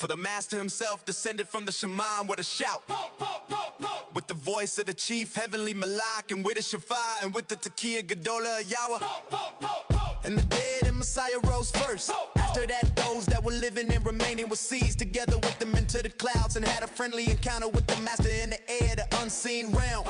the master himself descended from the shaman with a shout. With the voice of the chief, heavenly Malak, and with the Shafar, and with the Tekiah Gedolah Yahweh. And the dead and Messiah rose first. After that, those that were living and remaining were seized together with them into the clouds and had a friendly encounter with the master in the air, the unseen realm.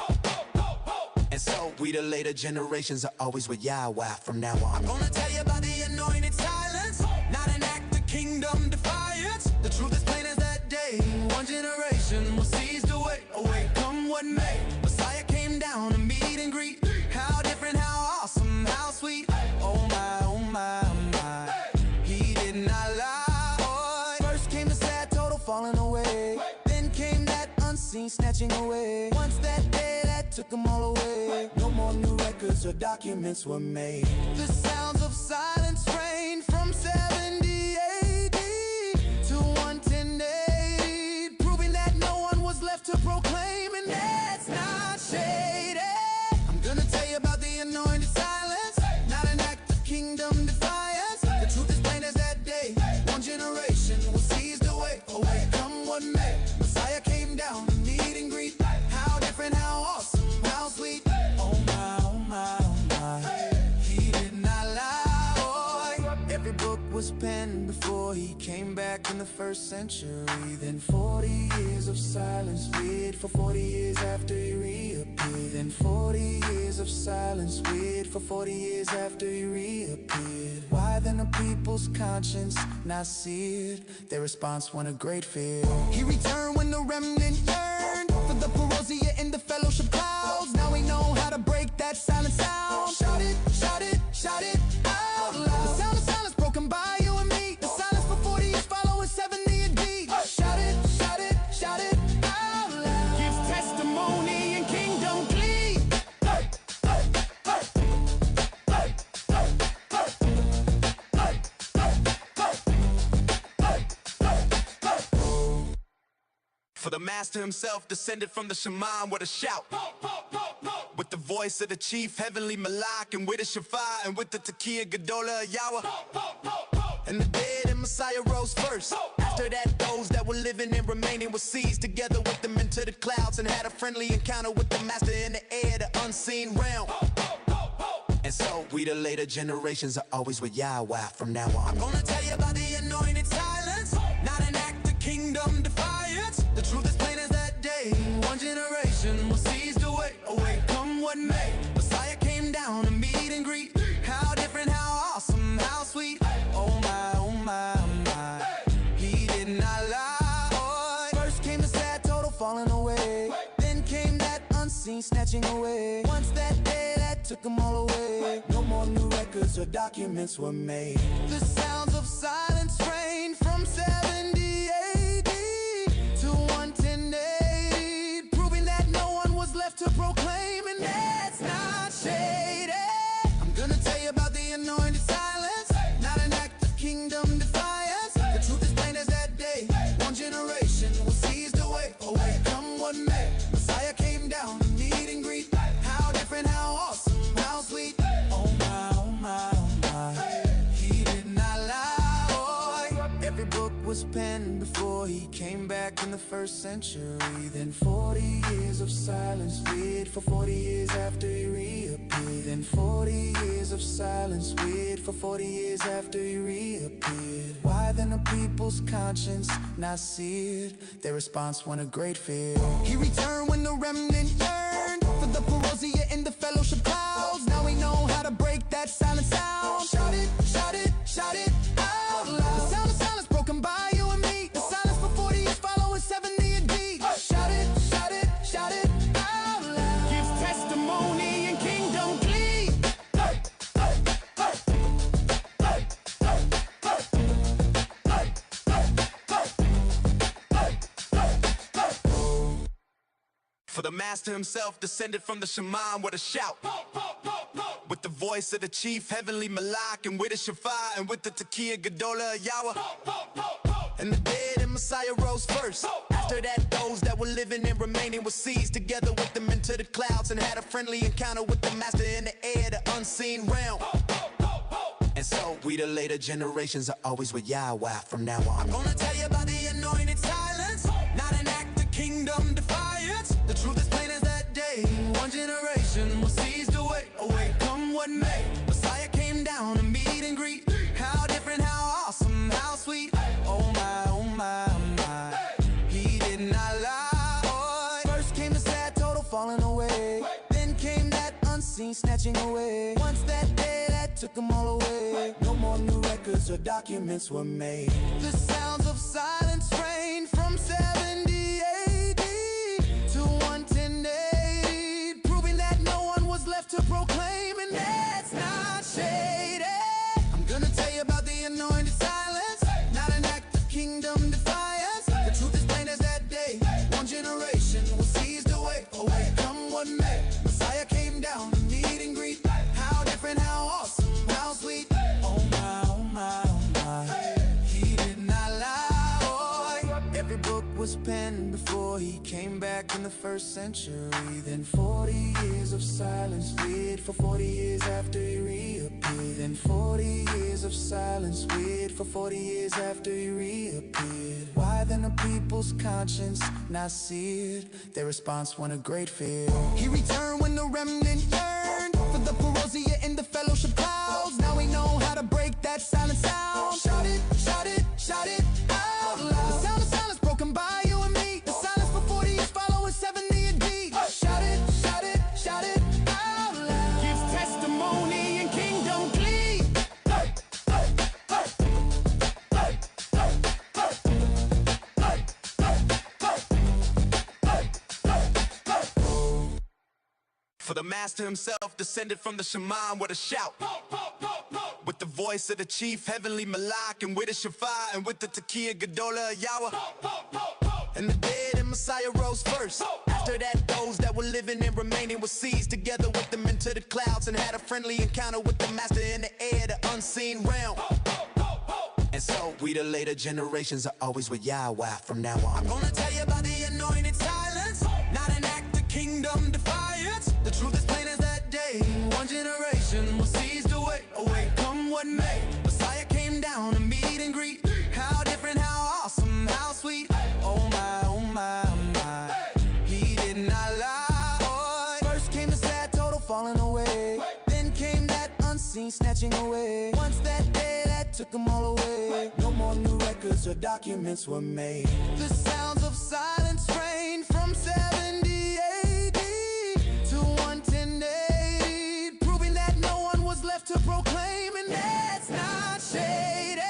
And so we the later generations are always with Yahweh from now on. I'm gonna tell you about the anointed silence, not an act of kingdom defiance. The truth is plain as that day. One generation will seize the way away, come what may. Messiah came down to meet and greet. How different, how awesome, how sweet. Oh my, oh my, oh my. He did not lie. First came the sad total falling away. Then came that unseen snatching away. Once that day that took them all away. No more new records or documents were made. The sounds of silence reigned from 70 AD to 110 AD, proving that no one was left to proclaim, and that's not shady. I'm gonna tell you about the anointed silence, not an act of kingdom defiance. The truth is plain as that day. One generation will seize the way away, come what may. Messiah came down to meet and greet. How different, how awesome, how sweet. Oh my, oh my, oh my. He did not lie. Every book was penned before he came back in the first century. Then 40 years of silence, wait for 40 years after he reappeared. Then 40 years of silence, wait for 40 years after he reappeared. Why then the people's conscience not seared? Their response won a great fear. He returned when the remnant yearned for the parousia in the fellowship clouds. Now we know how to break that silent sound. Shout it, shout it, shout it out loud. The sound of silence broken by you and me. The silence for 40 years following 70 AD. Shout it, shout it, shout it out loud. Gives testimony and kingdom glee. For the master himself descended from the shaman with a shout. With the voice of the chief, heavenly Malak, and with the Shafar, and with the Tekiah Gedolah Yahweh. And the dead and Messiah rose first. After that, those that were living and remaining were seized together with them into the clouds and had a friendly encounter with the master in the air, the unseen realm. And so we the later generations are always with Yahweh from now on. I'm gonna tell you about the anointed silence, not an act of kingdom defiance. The truth is plain as that day. One generation will seize the way away, come what may. Messiah came down to meet and greet. How different, how awesome, how sweet. Oh my, oh my, oh my. He did not lie. First came the sad total falling away. Then came that unseen snatching away. Once that day that took them all away. No more new records or documents were made. The sounds of silence reigned from 70 AD to 110 AD, proving that no one was left to proclaim, and that's not shady. I'm gonna tell you about the anointed silence, not an act of kingdom defiance. The truth is plain as that day. One generation will seize the way away, come what may. Messiah came down to meet and greet. How different, how awesome, how sweet. Oh my, oh my, oh my. He did not lie. Every book was penned before he came back in the first century. Then 40 years of silence, wait for 40 years after he reappeared. Then 40 years of silence, wait for 40 years after he reappeared. Why then the people's conscience not seared? Their response won a great fear. He returned when the remnant yearned for the parousia in the fellowship clouds. Now we know how to break that silent sound. Shout it, shout it, shout it out loud. The sound of silence broken by you and me. The silence for 40 years following 70 AD. Shout it, shout it, shout it out loud. Gives testimony and kingdom glee. For the master himself descended from the shaman with a shout. With the voice of the chief, heavenly Malak, and with the Shafar, and with the Tekiah Gedolah Yahweh. And the dead and Messiah rose first. After that, those that were living and remaining were seized together with them into the clouds and had a friendly encounter with the master in the air, the unseen realm. And so we the later generations are always with Yahweh from now on. I'm gonna tell you about the anointed silence, not an act of kingdom defiance. The truth is plain as that day. One generation will seize the way away, come what may. Messiah came down to meet and greet. How different, how awesome, how sweet. Oh my, oh my, oh my. He did not lie. First came the sad total falling away. Then came that unseen snatching away. Once that day that took them all away. No more new records or documents were made. The sounds of silence reigned from 70 AD to 110 AD, proving that no one was left to proclaim, and that's not shady. I'm gonna tell you about the anointed silence, not an act of kingdom defiance. The truth is plain as that day. One generation will seize the way away, come what may. Messiah came down to meet and greet. How different, how awesome, how sweet. Oh my, oh my, oh my. He did not lie. Every book was penned before he came back in the first century. Then 40 years of silence, wait for 40 years after he reappeared. Then 40 years of silence, wait for 40 years after he reappeared. Why then the people's conscience not seared? Their response won a great fear. He returned when the remnant yearned for the parousia in the fellowship clouds. Now we know how to break that silent sound. Shout it, shout it, shout it out loud. The sound of silence broken by you and me. The silence for 40 years following 70 AD. Shout it, shout it, shout it out loud. Gives testimony and kingdom plea. For the master himself descended from the Shemaim with a shout, with the voice of the chief heavenly Malak, and with the Shafar, and with the Tekiah Gedolah Yahweh. And the dead and Messiah rose first. After that, those that were living and remaining were seized together with them into the clouds, and had a friendly encounter with the master in the air, the unseen realm. And so we the later generations are always with Yahweh from now on. I'm gonna tell you about the anointed silence, not an act of kingdom defiance. The truth is plain as that day. One generation will seize the way away, come what may. Messiah came down to meet and greet. How different, how awesome, how sweet. Oh my, oh my, oh my. He did not lie. First came the sad total falling away. Then came that unseen snatching away. Once that day that took them all away. No more new records or documents were made. The sounds of silence reigned from 70 AD to 110 AD, proving that no one was left to proclaim, and that's not shady.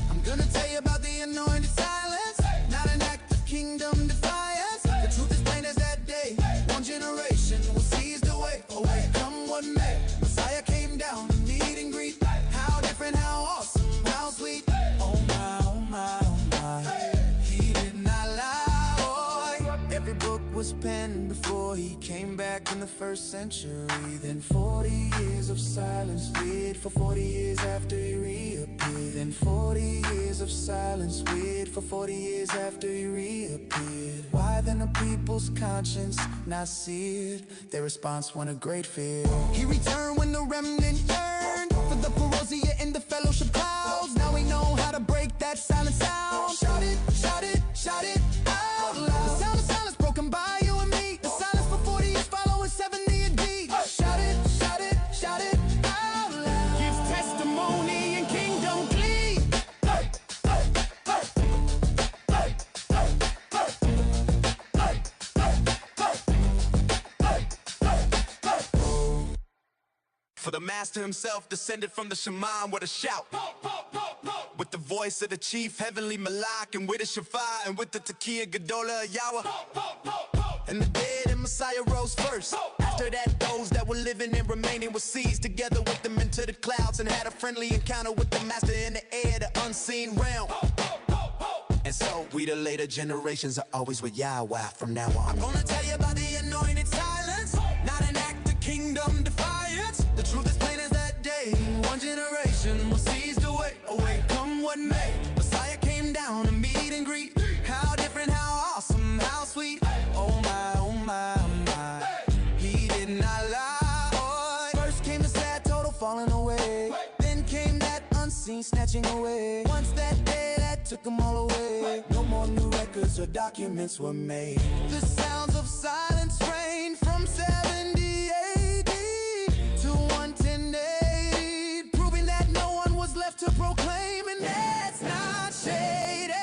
I'm gonna tell you about the anointed silence, not an act of kingdom defiance. The truth is plain as that day. One generation will seize the way away, come what may. Messiah came down to meet and greet. How different, how awesome, how sweet. Oh my, oh my, oh my. He did not lie. Every book was penned before he came back in the first century. Then 40 years of silence, wait for 40 years after he reappeared. Then 40 years of silence, wait for 40 years after he reappeared. Why then the people's conscience not seared? Their response won a great fear. He returned when the remnant yearned for the parousia in the fellowship clouds. Now we know how to break that silent sound. Shout it, shout it, shout it out loud. The sound of silence broken by you and me. The silence for 40 years following 70 AD. Shout it, shout it, shout it out loud. Gives testimony and kingdom plea. For the master himself descended from the Shemaim with a shout, with the voice of the chief heavenly Malak, and with the Shafar, and with the Tekiah Gedolah Yahweh. And the dead and Messiah rose first. After that, those that were living and remaining were seized together with them into the clouds, and had a friendly encounter with the master in the air, the unseen realm. And so we the later generations are always with Yahweh from now on. I'm gonna tell you about the anointed silence, not an act of kingdom defiance. The truth is plain as that day. One generation will seize the way away, come what may. Messiah came down to meet and greet. How different, how awesome, how sweet. Oh my, oh my, oh my. He did not lie. First came the sad total falling away. Then came that money snatching away. Once that day that took them all away. No more new records or documents were made. The sounds of silence reigned from 70 AD to 110 AD, proving that no one was left to proclaim, and that's not shady.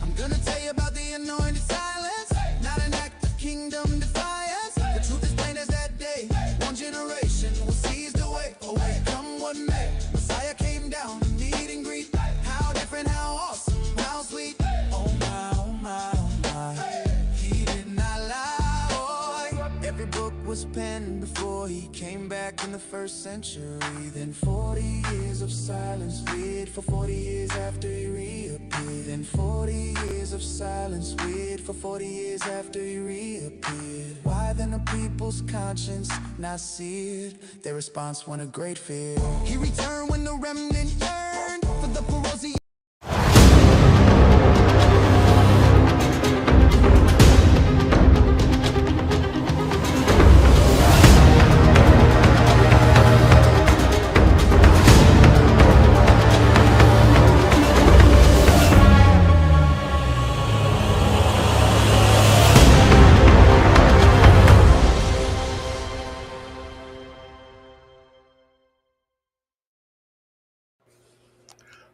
I'm gonna tell you about the anointed silence, not an act of kingdom defiance. The truth is plain as that day. One generation will seize the way. Oh, wait, come what may. Messiah came down to meet and greet. How different, how awesome, how sweet. Oh my, oh my, oh my. He did not lie. Every book was penned before he came back in the first century. Then 40 years of silence, wait for 40 years after he reappeared. Then 40 years of silence, wait for 40 years after he reappeared. Why then the people's conscience not seared? Their response won a great fear. He returned when the remnant yearned for the Perosi.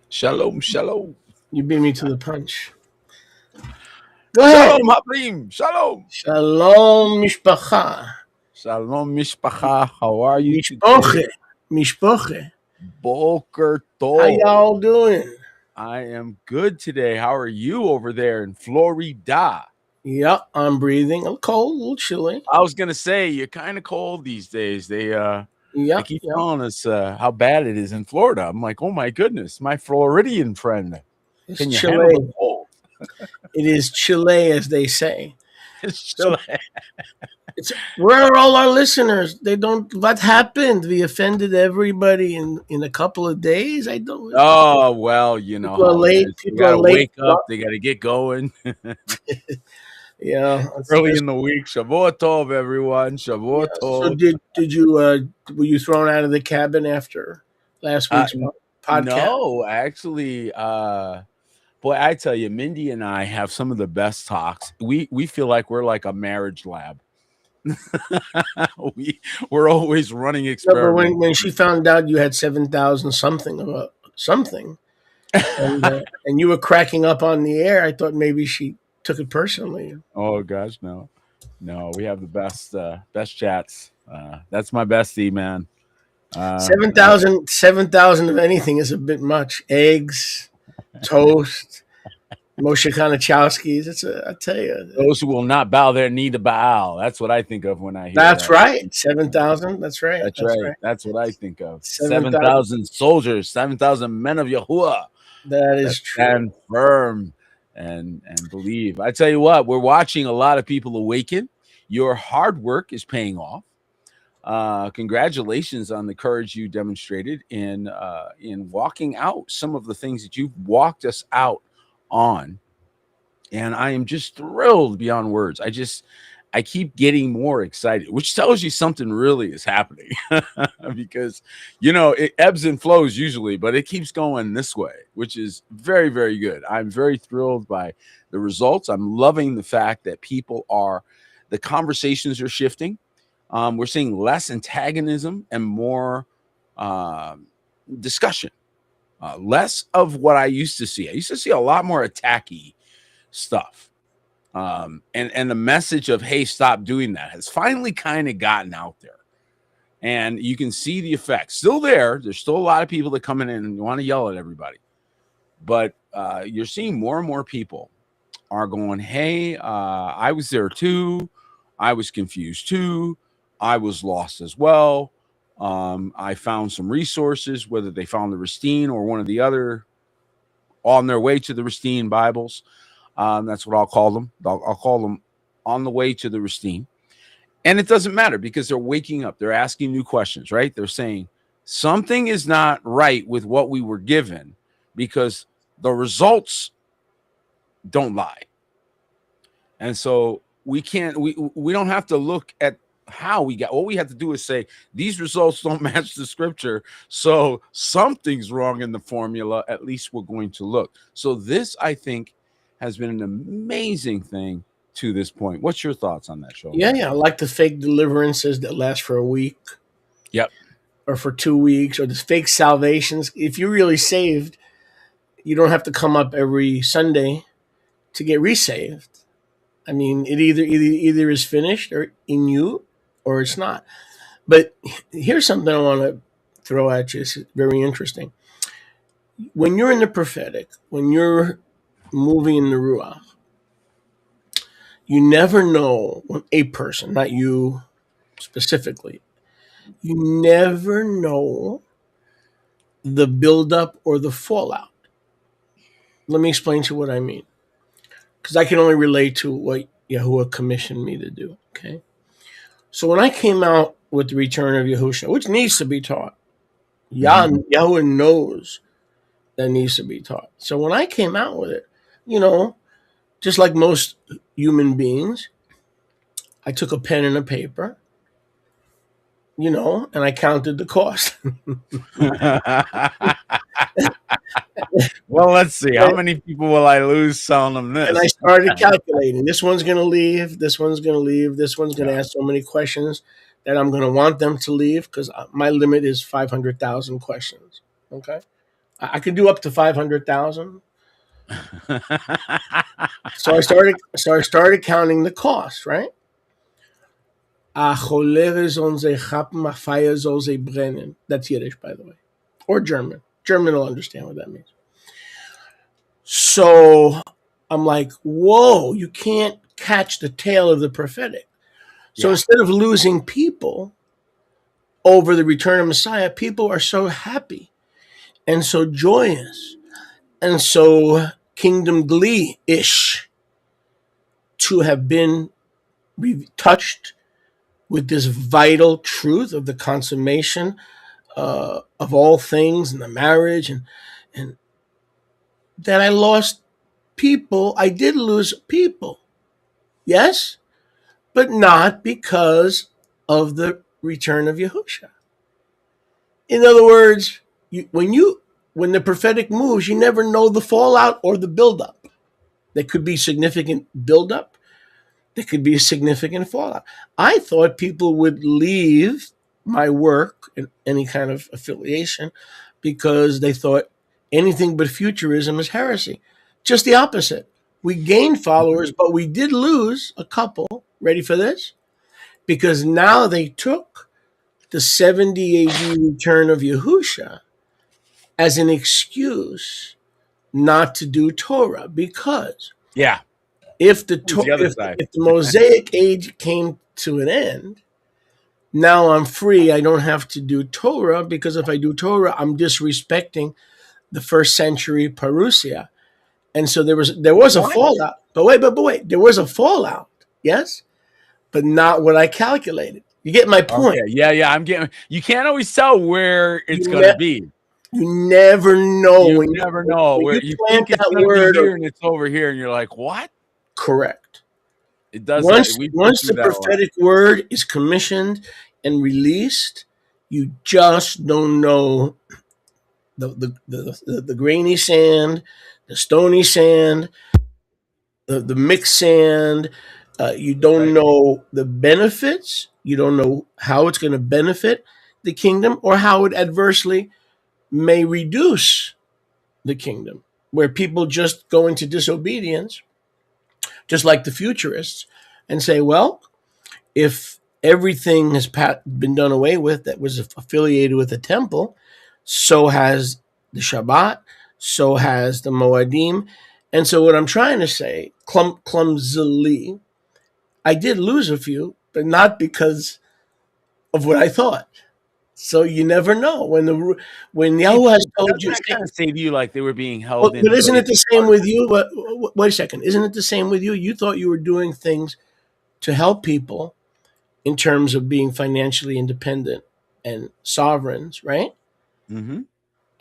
Shalom, shalom. You beat me to the punch. Go ahead. Shalom, Habrim. Shalom. Shalom, mishpacha. Shalom, mishpacha. How are you Mishpoche. today? Mishpoche. Boker tov. How y'all doing? I am good today. How are you over there in Florida? Yep, I'm breathing. A little cold, a little chilly. I was gonna say you're kind of cold these days. They keep Yep. telling us how bad it is in Florida. I'm like, oh my goodness, my Floridian friend. It's Can you handle Chile. the cold? It is Chile, as they say. It's Chile. Where are all our listeners? They don't. What happened? We offended everybody in a couple of days. I don't. Oh well, you know People are how it late. is. They People are gotta late. wake up. They gotta get going. Yeah. Early in the week. Shavuot Tov, everyone. Shavuot Tov. So did you were you thrown out of the cabin after last week's podcast? No, actually, boy, I tell you, Mindy and I have some of the best talks. We feel like we're like a marriage lab. we're always running experiments. But when she found out you had 7,000 something about something, and you were cracking up on the air, I thought maybe she took it personally. Oh gosh, no, we have the best chats. That's my bestie, man. 7,000 of anything is a bit much. Eggs, toast, Moshe Konachowski's. I tell you, those who will not bow their knee to Baal. That's what I think of when I hear. That's right. 7,000. That's right. That's right. That's what I think of. 7,000 7,000 soldiers, 7,000 men of Yahuwah. That is true. Stand firm and believe. I tell you what, we're watching a lot of people awaken. Your hard work is paying off. Congratulations on the courage you demonstrated in walking out some of the things that you've walked us out on. And I am just thrilled beyond words. I keep getting more excited, which tells you something really is happening because, it ebbs and flows usually, but it keeps going this way, which is very, very good. I'm very thrilled by the results. I'm loving the fact that the conversations are shifting. We're seeing less antagonism and more discussion, less of what I used to see. I used to see a lot more attacky stuff. And the message of, hey, stop doing that has finally kind of gotten out there. And you can see the effects. Still there. There's still a lot of people that come in and want to yell at everybody. But you're seeing more and more people are going, hey, I was there too. I was confused too. I was lost as well. I found some resources, whether they found the Ristine or one of the other, on their way to the Ristine Bibles. That's what I'll call them. I'll call them on the way to the Ristine. And it doesn't matter because they're waking up. They're asking new questions, right? They're saying something is not right with what we were given because the results don't lie. And so we don't have to look at how we got. All we had to do is say these results don't match the scripture, so something's wrong in the formula. At least we're going to look. So this, I think, has been an amazing thing to this point. What's your thoughts on that, show? Yeah. I like the fake deliverances that last for a week. Yep. Or for 2 weeks, or the fake salvations. If you're really saved, you don't have to come up every Sunday to get resaved. I mean, it either is finished or in you, or it's not. But here's something I want to throw at you. It's very interesting. When you're in the prophetic, when you're moving in the Ruach, you never know when a person, not you specifically, you never know the buildup or the fallout. Let me explain to you what I mean. Because I can only relate to what Yahuwah commissioned me to do. Okay. So when I came out with the return of Yahusha, which needs to be taught, Yahweh knows that needs to be taught. So when I came out with it, just like most human beings, I took a pen and a paper, and I counted the cost. Well, let's see. How many people will I lose selling them this? And I started calculating. This one's going to leave. This one's going to leave. This one's going to ask so many questions that I'm going to want them to leave, because my limit is 500,000 questions. Okay. I can do up to 500,000. So I started counting the cost, right? That's Yiddish, by the way, or German. German will understand what that means. So I'm like, whoa, you can't catch the tail of the prophetic. So instead of losing people over the return of Messiah, people are so happy and so joyous and so kingdom glee-ish to have been touched with this vital truth of the consummation of all things and the marriage, and that I lost people. I did lose people, yes, but not because of the return of Yahusha. In other words, when the prophetic moves, you never know the fallout or the buildup. There could be significant buildup. There could be a significant fallout. I thought people would leave my work and any kind of affiliation because they thought anything but futurism is heresy. Just the opposite. We gained followers, but we did lose a couple. Ready for this? Because now they took the 70 AD return of Yahusha as an excuse not to do Torah, because if the Mosaic age came to an end, now I'm free. I don't have to do Torah, because if I do Torah, I'm disrespecting the first century Parousia. And so there was a fallout. But wait, there was a fallout, yes, but not what I calculated. You get my point? Okay. Yeah, I'm getting. You can't always tell where it's going to be. You never know. You never know where you think it's going to be here and it's over here, and you're like, what? Correct. It does. Once the prophetic word is commissioned and released, you just don't know the grainy sand, the stony sand, the mixed sand. You don't know the benefits. You don't know how it's going to benefit the kingdom, or how it adversely may reduce the kingdom, where people just go into disobedience, just like the futurists, and say, well, if everything has been done away with that was affiliated with the temple, so has the Shabbat, so has the Moadim. And so what I'm trying to say, clumsily, I did lose a few, but not because of what I thought. So you never know when Yahweh has told you. Kind of say to you like they were being held. But isn't it the same with you? But wait a second. Isn't it the same with you? You thought you were doing things to help people in terms of being financially independent and sovereigns, right? Mm-hmm.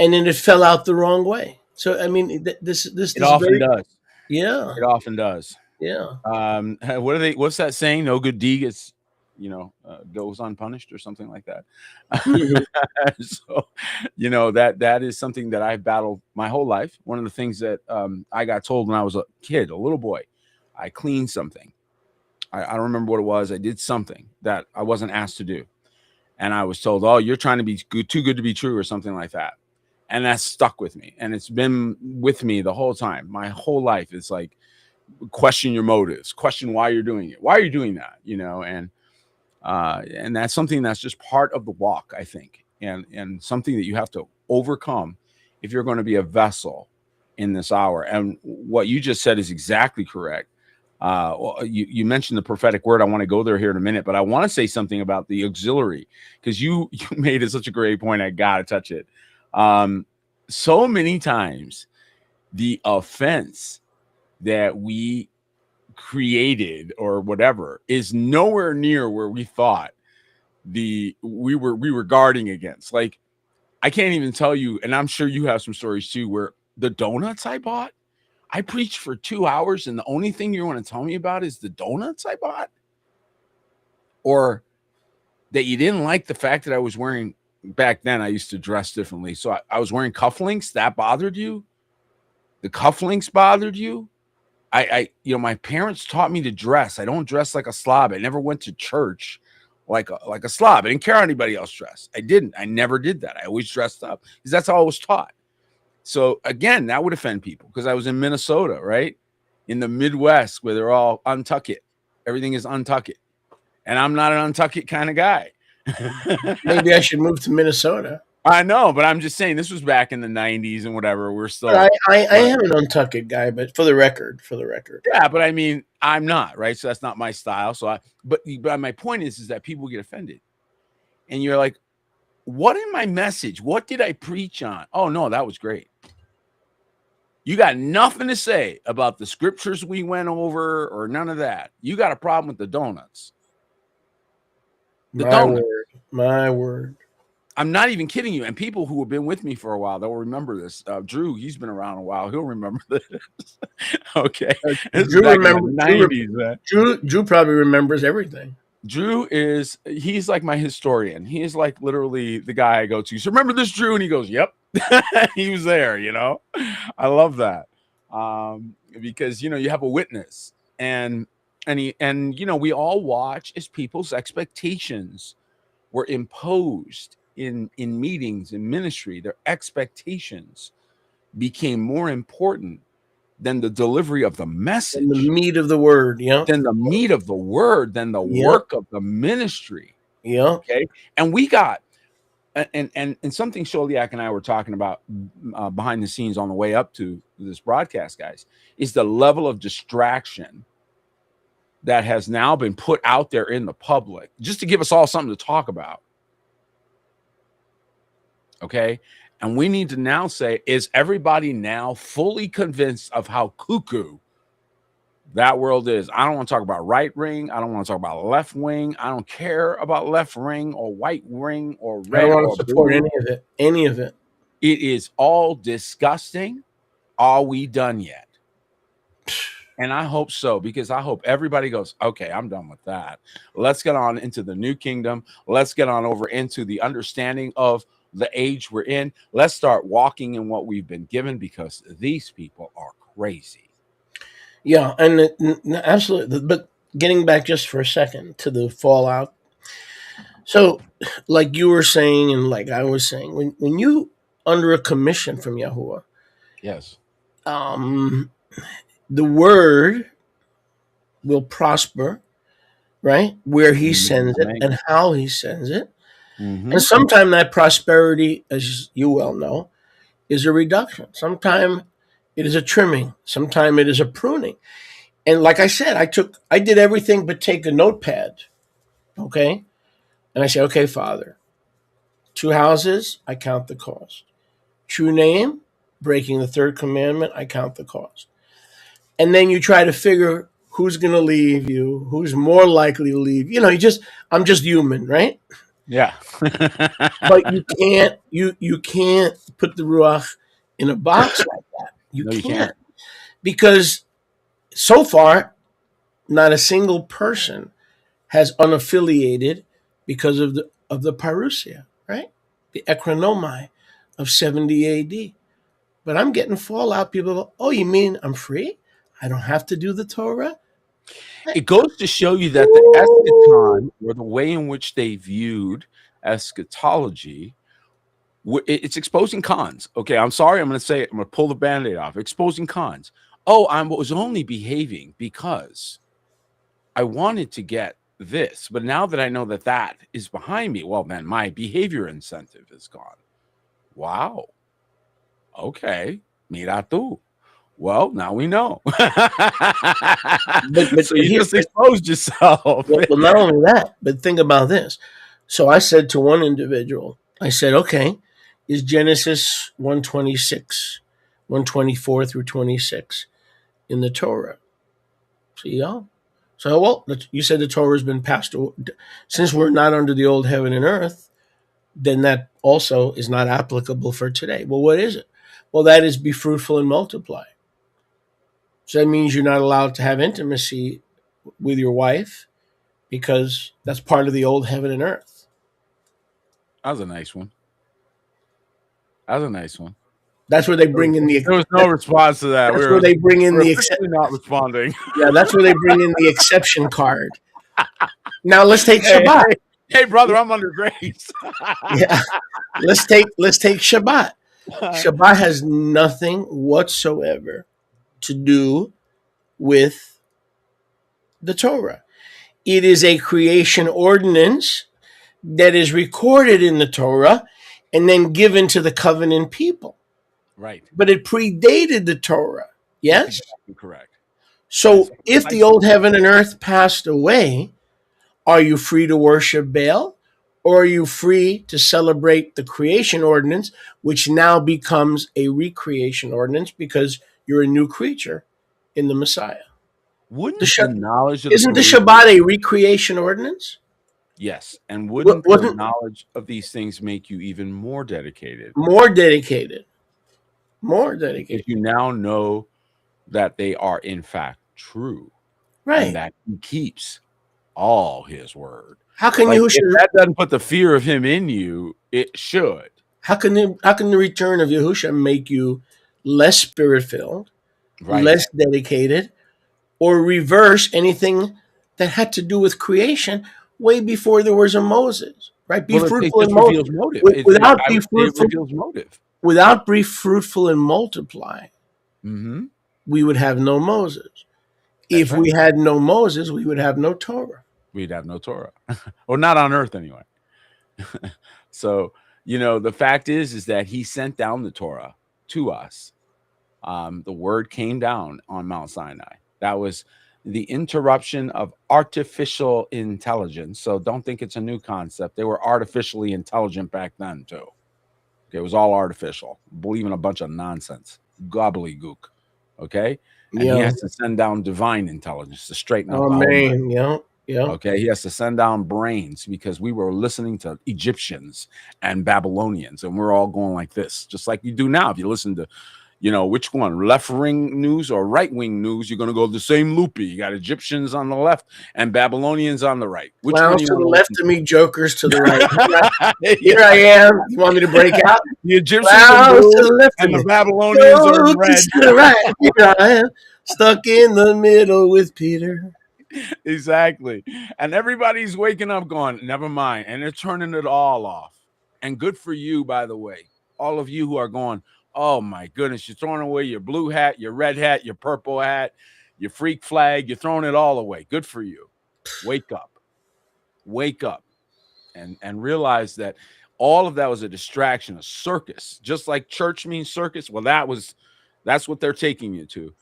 And then it fell out the wrong way. So I mean, this often does. Yeah, it often does. Yeah. What's that saying? No good deed gets goes unpunished or something like that. Mhm. So, that is something that I've battled my whole life. One of the things that I got told when I was a kid, a little boy, I cleaned something. I don't remember what it was. I did something that I wasn't asked to do. And I was told, "Oh, you're trying to be good, too good to be true," or something like that. And that stuck with me. And it's been with me the whole time. My whole life. It's like, question your motives, question why you're doing it. Why are you doing that? And that's something that's just part of the walk, I think, and something that you have to overcome if you're going to be a vessel in this hour. And what you just said is exactly correct. Well, you mentioned the prophetic word. I want to go there here in a minute, but I want to say something about the auxiliary, because you made it such a great point. I gotta touch it. So many times the offense that we created or whatever is nowhere near where we thought we were guarding against. Like, I can't even tell you, and I'm sure you have some stories too, where the donuts I bought, I preached for 2 hours, and the only thing you want to tell me about is the donuts I bought, or that you didn't like the fact that I was wearing. Back then, I used to dress differently, so I was wearing cufflinks. That bothered you? The cufflinks bothered you? My parents taught me to dress. I don't dress like a slob. I never went to church like a slob. I didn't care how anybody else dressed. I didn't. I never did that. I always dressed up because that's how I was taught. So again, that would offend people because I was in Minnesota, right? In the Midwest, where they're all untuck it. Everything is untuck it. And I'm not an untuck it kind of guy. Maybe I should move to Minnesota. I know, but I'm just saying this was back in the 90s and whatever. We're still. But I am an untucked guy, but for the record. Yeah, but I mean, I'm not, right? So that's not my style. But my point is that people get offended. And you're like, what in my message? What did I preach on? Oh, no, that was great. You got nothing to say about the scriptures we went over or none of that. You got a problem with the donuts. My word. I'm not even kidding you. And people who have been with me for a while, they'll remember this. Drew, he's been around a while. He'll remember this. Okay. Drew probably remembers everything. Drew he's like my historian. He is like literally the guy I go to. So remember this, Drew? And he goes, yep. He was there, I love that. Because, you have a witness. And we all watch as people's expectations were imposed in meetings, in ministry. Their expectations became more important than the delivery of the message, than the meat of the word, than the meat of the word, than the work of the ministry. Yeah. Okay. And we got, and something Sholiak and I were talking about behind the scenes on the way up to this broadcast, guys, is the level of distraction that has now been put out there in the public just to give us all something to talk about. Okay. And we need to now say, is everybody now fully convinced of how cuckoo that world is? I don't want to talk about right wing. I don't want to talk about left wing. I don't care about left wing or white wing or red. I don't want to support any of it. It is all disgusting. Are we done yet? And I hope so, because I hope everybody goes, okay, I'm done with that. Let's get on into the new kingdom. Let's get on over into the understanding of the age we're in. Let's start walking in what we've been given, because these people are crazy. Yeah, and absolutely. But getting back just for a second to the fallout. So, like you were saying, and like I was saying, when you under a commission from Yahuwah, yes, the word will prosper, right? Where he sends it and how he sends it. Mm-hmm. And sometimes that prosperity, as you well know, is a reduction. Sometimes it is a trimming. Sometimes it is a pruning. And like I said, I did everything but take a notepad. Okay. And I say, okay, Father, 2 houses, I count the cost. True name, breaking the 3rd commandment, I count the cost. And then you try to figure who's going to leave you, who's more likely to leave. I'm just human, right? Yeah. But you can't put the Ruach in a box like that. You can't. Because so far, not a single person has unaffiliated because of the parousia, right? The economai of 70 AD. But I'm getting fallout. People go, "Oh, you mean I'm free? I don't have to do the Torah?" It goes to show you that the eschaton, or the way in which they viewed eschatology, it's exposing cons. Okay, I'm sorry, I'm going to say it. I'm going to pull the Band-Aid off. Exposing cons. Oh, I was only behaving because I wanted to get this. But now that I know that that is behind me, well, then my behavior incentive is gone. Wow. Okay. Mira tú. Well, now we know. So you just exposed yourself. Well, not only that, but think about this. So I said to one individual, I said, okay, is Genesis 126, 124 through 26 in the Torah? See, yeah. So, well, you said the Torah has been passed away. Since we're not under the old heaven and earth, then that also is not applicable for today. Well, what is it? Well, that is be fruitful and multiply. So that means you're not allowed to have intimacy with your wife because that's part of the old heaven and earth. That was a nice one. That was a nice one. That's where they bring in the. There was no response to that. That's where they bring in the exception. Not responding. Yeah, that's where they bring in the exception card. Now let's take Shabbat. Hey, brother, I'm under grace. Yeah, let's take Shabbat. Shabbat has nothing whatsoever to do with the Torah. It is a creation ordinance that is recorded in the Torah and then given to the covenant people. Right. But it predated the Torah. Yes? Exactly correct. So if the old heaven and earth passed away, are you free to worship Baal? Or are you free to celebrate the creation ordinance, which now becomes a recreation ordinance because you're a new creature in the Messiah? Wouldn't the knowledge of isn't the Shabbat a recreation ordinance? Yes. And wouldn't the knowledge of these things make you even more dedicated? More dedicated. More dedicated. If you now know that they are in fact true. Right. And that he keeps all his word. How can if that doesn't put the fear of him in you, it should. How can the return of Yahusha make you less spirit-filled, less dedicated, or reverse anything that had to do with creation way before there was a Moses? Right? Be fruitful and multiply. Without be fruitful and multiply, we would have no Moses. If we had no Moses, we would have no Torah. We'd have no Torah. Or not on earth anyway. So, the fact is that he sent down the Torah to us. The word came down on Mount Sinai. That was the interruption of artificial intelligence. So don't think it's a new concept. They were artificially intelligent back then too. Okay, it was all artificial. Believe in a bunch of nonsense. Gobbledygook. Okay? And he has to send down divine intelligence to straighten out the man. Yeah. Okay, he has to send down brains because we were listening to Egyptians and Babylonians, and we're all going like this, just like you do now. If you listen to, which one, left-wing news or right-wing news, you're going to go the same loopy. You got Egyptians on the left and Babylonians on the right. Which one to the left of me, jokers to the right. Here I am. You want me to break out? The Egyptians are blue, to the left and the Babylonians are red. To the right. Here I am, stuck in the middle with Peter. Exactly. And everybody's waking up going, never mind. And they're turning it all off. And good for you, by the way. All of you who are going, oh my goodness, you're throwing away your blue hat, your red hat, your purple hat, your freak flag. You're throwing it all away. Good for you. Wake up. Wake up. And realize that all of that was a distraction, a circus. Just like church means circus. Well, that's what they're taking you to.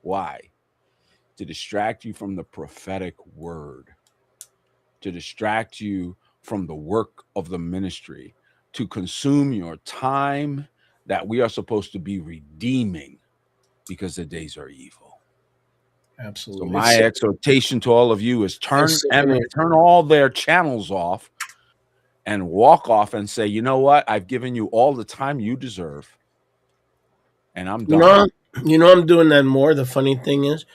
Why? To distract you from the prophetic word, to distract you from the work of the ministry, to consume your time that we are supposed to be redeeming because the days are evil. Absolutely. So my exhortation to all of you is turn all their channels off and walk off and say, you know what? I've given you all the time you deserve. And I'm done. I'm doing that more. The funny thing is,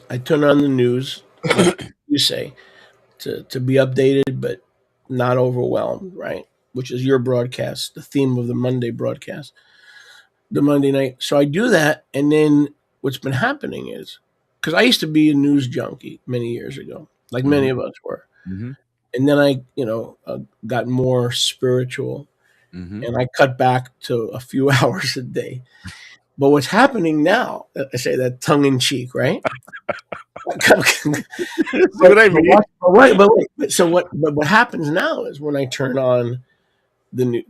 I turn on the news like you say, to be updated but not overwhelmed, right? Which is your broadcast, the theme of the Monday broadcast, the Monday night. So I do that, and then what's been happening is because I used to be a news junkie many years ago, like many of us were, Mm-hmm. and then I, got more spiritual, Mm-hmm. and I cut back to a few hours a day. But what's happening now? I say that tongue in cheek, right? See what I mean? But what happens now is when I turn on the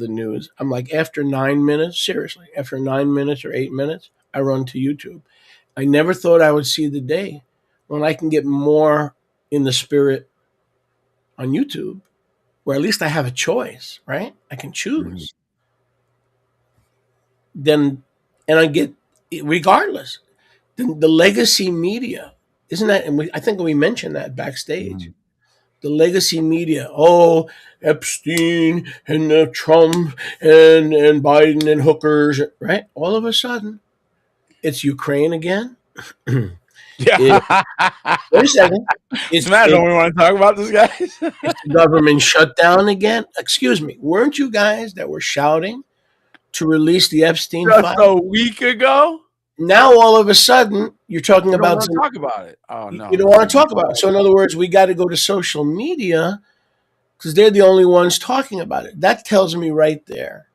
news, I'm like, after 9 minutes, seriously, after 9 minutes or 8 minutes, I run to YouTube. I never thought I would see the day when I can get more in the spirit on YouTube, where at least I have a choice, right? I can Mhm. choose. Then, and I get, regardless, the legacy media, isn't that? And I think we mentioned that backstage. Mhm. The legacy media, oh, Epstein and Trump and Biden and hookers, right? All of a sudden, it's Ukraine again. It, Yeah. wait a second. Does Matt It, don't we want to talk about this, guys? it's the government shutdown again. Excuse me. Weren't you guys that were shouting to release the Epstein Just file? a week ago? Now, all of a sudden, you're talking You don't about want to talk about it. Oh you no, don't this want is to talk about it. So, in other words, we got to go to social media because they're the only ones talking about it. That tells me right there.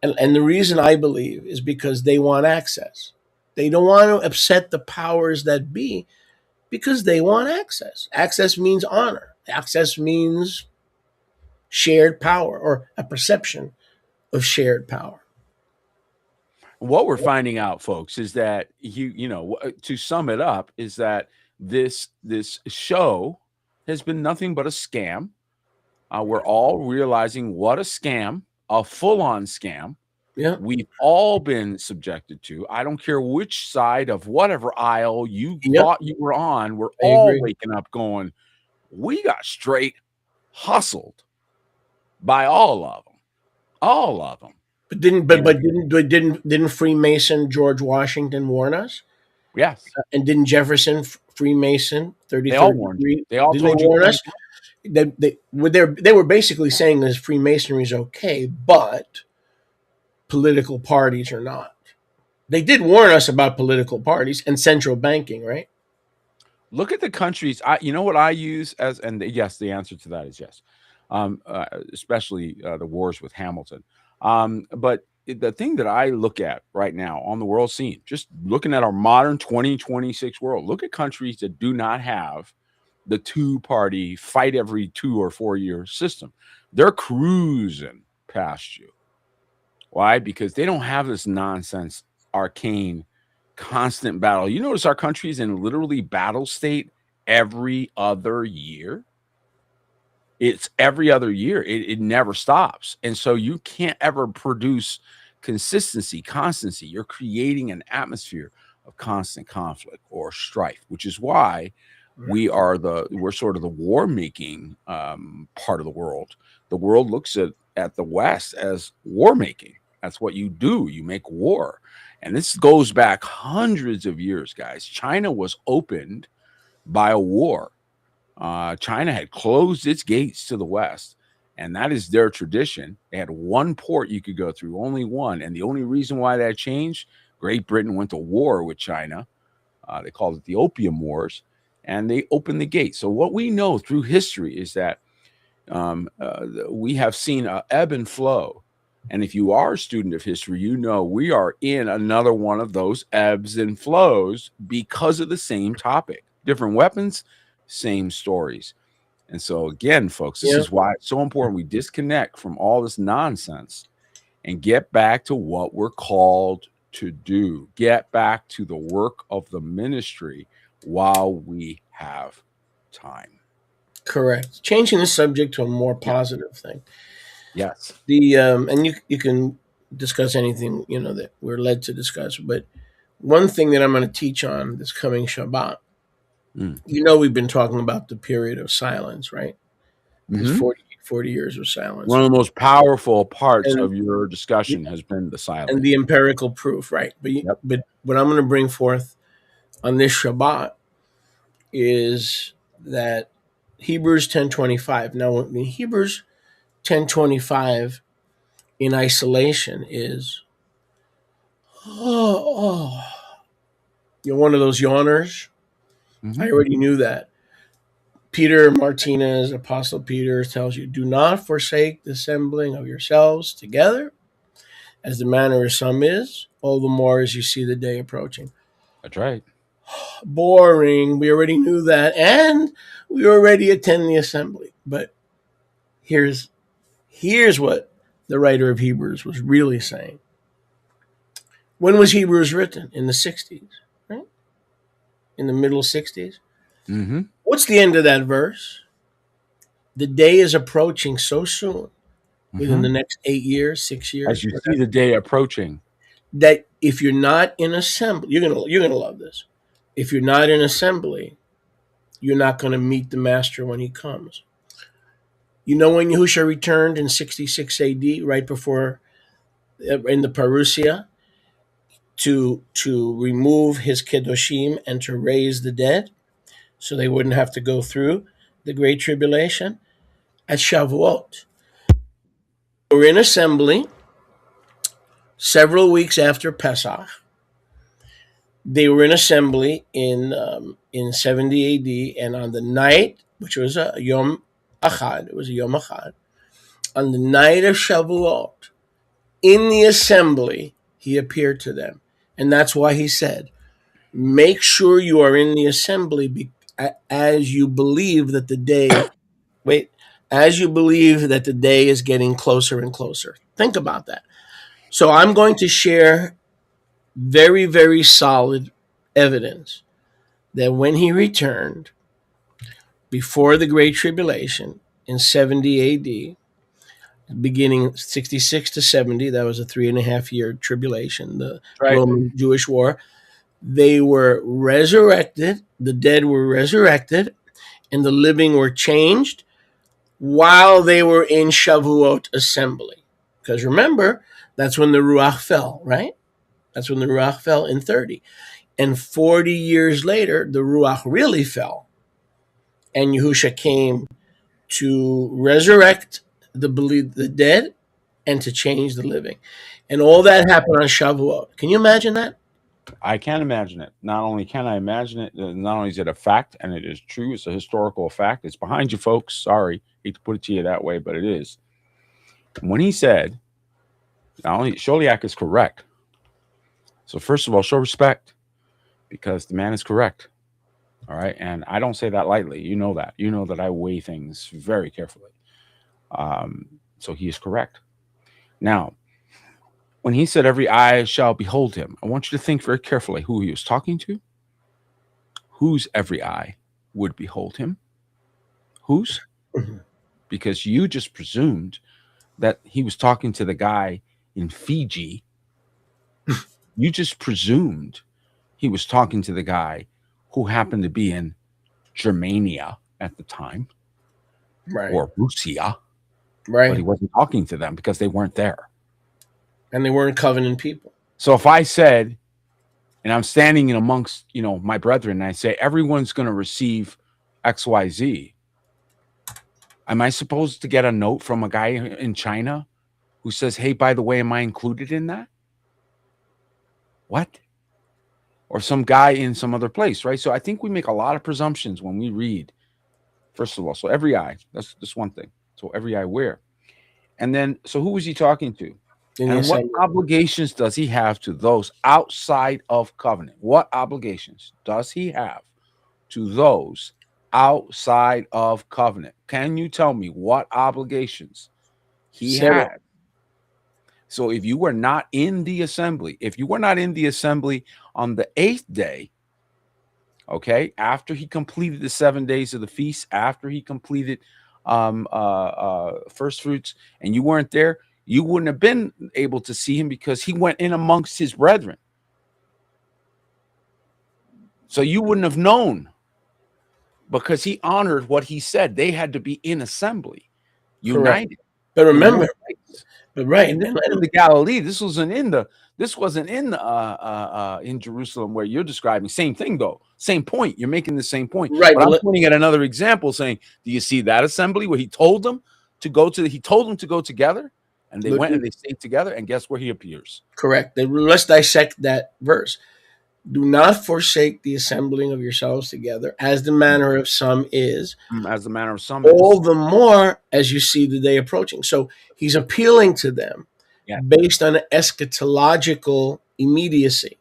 And the reason I believe is because they want access. They don't want to upset the powers that be because they want access. Access means honor. Access means shared power or a perception of shared power. what we're finding out, folks, is that to sum it up, is that this show has been nothing but a scam. We're all realizing what a scam, a full-on scam, Yeah. we've all been subjected to. I don't care which side of whatever aisle you Yep. thought you were on. We're I all agree. waking up going, we got straight hustled by all of them, all of them. But didn't but And but didn't Freemason George Washington warn us? yes, And didn't Jefferson Freemason they all 33rd warned you. degree? They all Didn't they told you warn what was us? They were basically saying that Freemasonry is okay, but political parties are not. They did warn us about political parties and central banking, right? look at the countries. You know what I use as, and yes, the answer to that is yes. Especially the wars with Hamilton. But the thing that I look at right now on the world scene, just looking at our modern 2026 world, look at countries that do not have the two-party fight every 2 or 4 year system. They're cruising past you. Why? Because they don't have this nonsense, arcane, constant battle. You notice our country is in literally battle state every other year. It's every other year. It never stops. And so you can't ever produce consistency, constancy. You're creating an atmosphere of constant conflict or strife, which is why we're sort of the war making part of the world. The world looks at the West as war making. That's what you do. You make war. And this goes back hundreds of years, guys. China was opened by a war. China had closed its gates to the West, and that is their tradition. They had one port you could go through, only one. And the only reason why that changed, Great Britain went to war with China. They called it the Opium Wars, and they opened the gate. So what we know through history is that we have seen an ebb and flow. And if you are a student of history, you know we are in another one of those ebbs and flows because of the same topic. Different weapons, same stories. And so, again, folks, this Yeah. is why it's so important we disconnect from all this nonsense and get back to what we're called to do. Get back to the work of the ministry while we have time. Correct. Changing the subject to a more positive thing. Yes. And you can discuss anything that we're led to discuss, but one thing that I'm going to teach on this coming Shabbat, we've been talking about the period of silence, right? This Mhm. 40 years of silence, One of the most powerful parts and of your discussion has been the silence. the empirical proof, right? But Yep. but what I'm going to bring forth on this Shabbat is that Hebrews 10:25. Now, in Hebrews 10:25 in isolation is, oh, you're one of those yawners. Mhm. I already knew that. Peter Martinez, Apostle Peter, tells you, do not forsake the assembling of yourselves together, as the manner of some is, all the more as you see the day approaching. That's right. Boring. We already knew that. And we already attend the assembly. But here's what the writer of Hebrews was really saying. When was Hebrews written? In the 60s, right? In the middle 60s. Mm-hmm. What's the end of that verse? The day is approaching so soon, within the next 8 years, 6 years, As you see the day approaching. that if you're not in assembly, you're gonna love this. If you're not in assembly, you're not going to meet the master when he comes. You know when Yahusha returned in 66 AD, right before, in the Parousia, to remove his Kedoshim and to raise the dead, so they wouldn't have to go through the Great Tribulation? At Shavuot, we're in assembly several weeks after Pesach. They were in assembly in 70 AD, and on the night, which was a Yom Achad, it was a Yom Achad, on the night of Shavuot, in the assembly, he appeared to them. And that's why he said, make sure you are in the assembly as you believe that the day, as you believe that the day is getting closer and closer. Think about that. So I'm going to share very, very solid evidence that when he returned before the Great Tribulation in 70 AD, beginning 66 to 70, that was a 3.5 year tribulation, the Right. Roman Jewish War. They were resurrected, the dead were resurrected, and the living were changed while they were in Shavuot assembly. Because remember, that's when the Ruach fell, right? That's when the Ruach fell in 30. And 40 years later, the Ruach really fell. And Yahusha came to resurrect the dead and to change the living. And all that happened on Shavuot. Can you imagine that? I can imagine it. Not only can I imagine it, not only is it a fact, and it is true, it's a historical fact. It's behind you, folks. Sorry, hate to put it to you that way, but it is. When he said, not only Sholiak is correct. So first of all, show respect, because the man is correct. All right. And I don't say that lightly. You know that. You know that I weigh things very carefully. So he is correct. Now, when he said every eye shall behold him, I want you to think very carefully who he was talking to. Whose every eye would behold him? Whose? Because you just presumed that he was talking to the guy in Fiji. You just presumed he was talking to the guy who happened to be in Germania at the time, Right. or Russia, Right. but he wasn't talking to them because they weren't there. And they weren't covenant people. So if I said, and I'm standing in amongst, my brethren, and I say, everyone's going to receive XYZ, am I supposed to get a note from a guy in China who says, hey, by the way, am I included in that? What? Or some guy in some other place, right? So I think we make a lot of presumptions when we read, first of all. So every eye, that's just one thing. So every eye where? And then, so who was he talking to? And what obligations does he have to those outside of covenant? What obligations does he have to those outside of covenant? Can you tell me what obligations he had? So if you were not in the assembly, on the 8th day, okay, after he completed the 7 days of the feast, after he completed first fruits, and you weren't there, you wouldn't have been able to see him because he went in amongst his brethren. So you wouldn't have known, because he honored what he said. They had to be in assembly, united. Correct. But remember, Right. And this was in the Galilee. This wasn't in the. This wasn't in Jerusalem where you're describing. Same thing though. Same point. You're making the same point. Right. But I'm pointing at another example, saying, "Do you see that assembly where he told them to go to? He told them to go together, and they went and they stayed together. And guess where he appears? Correct. Let's dissect that verse. Do not forsake the assembling of yourselves together, as the manner of some is, As the manner of some all the more as you see the day approaching. So he's appealing to them based on an eschatological immediacy.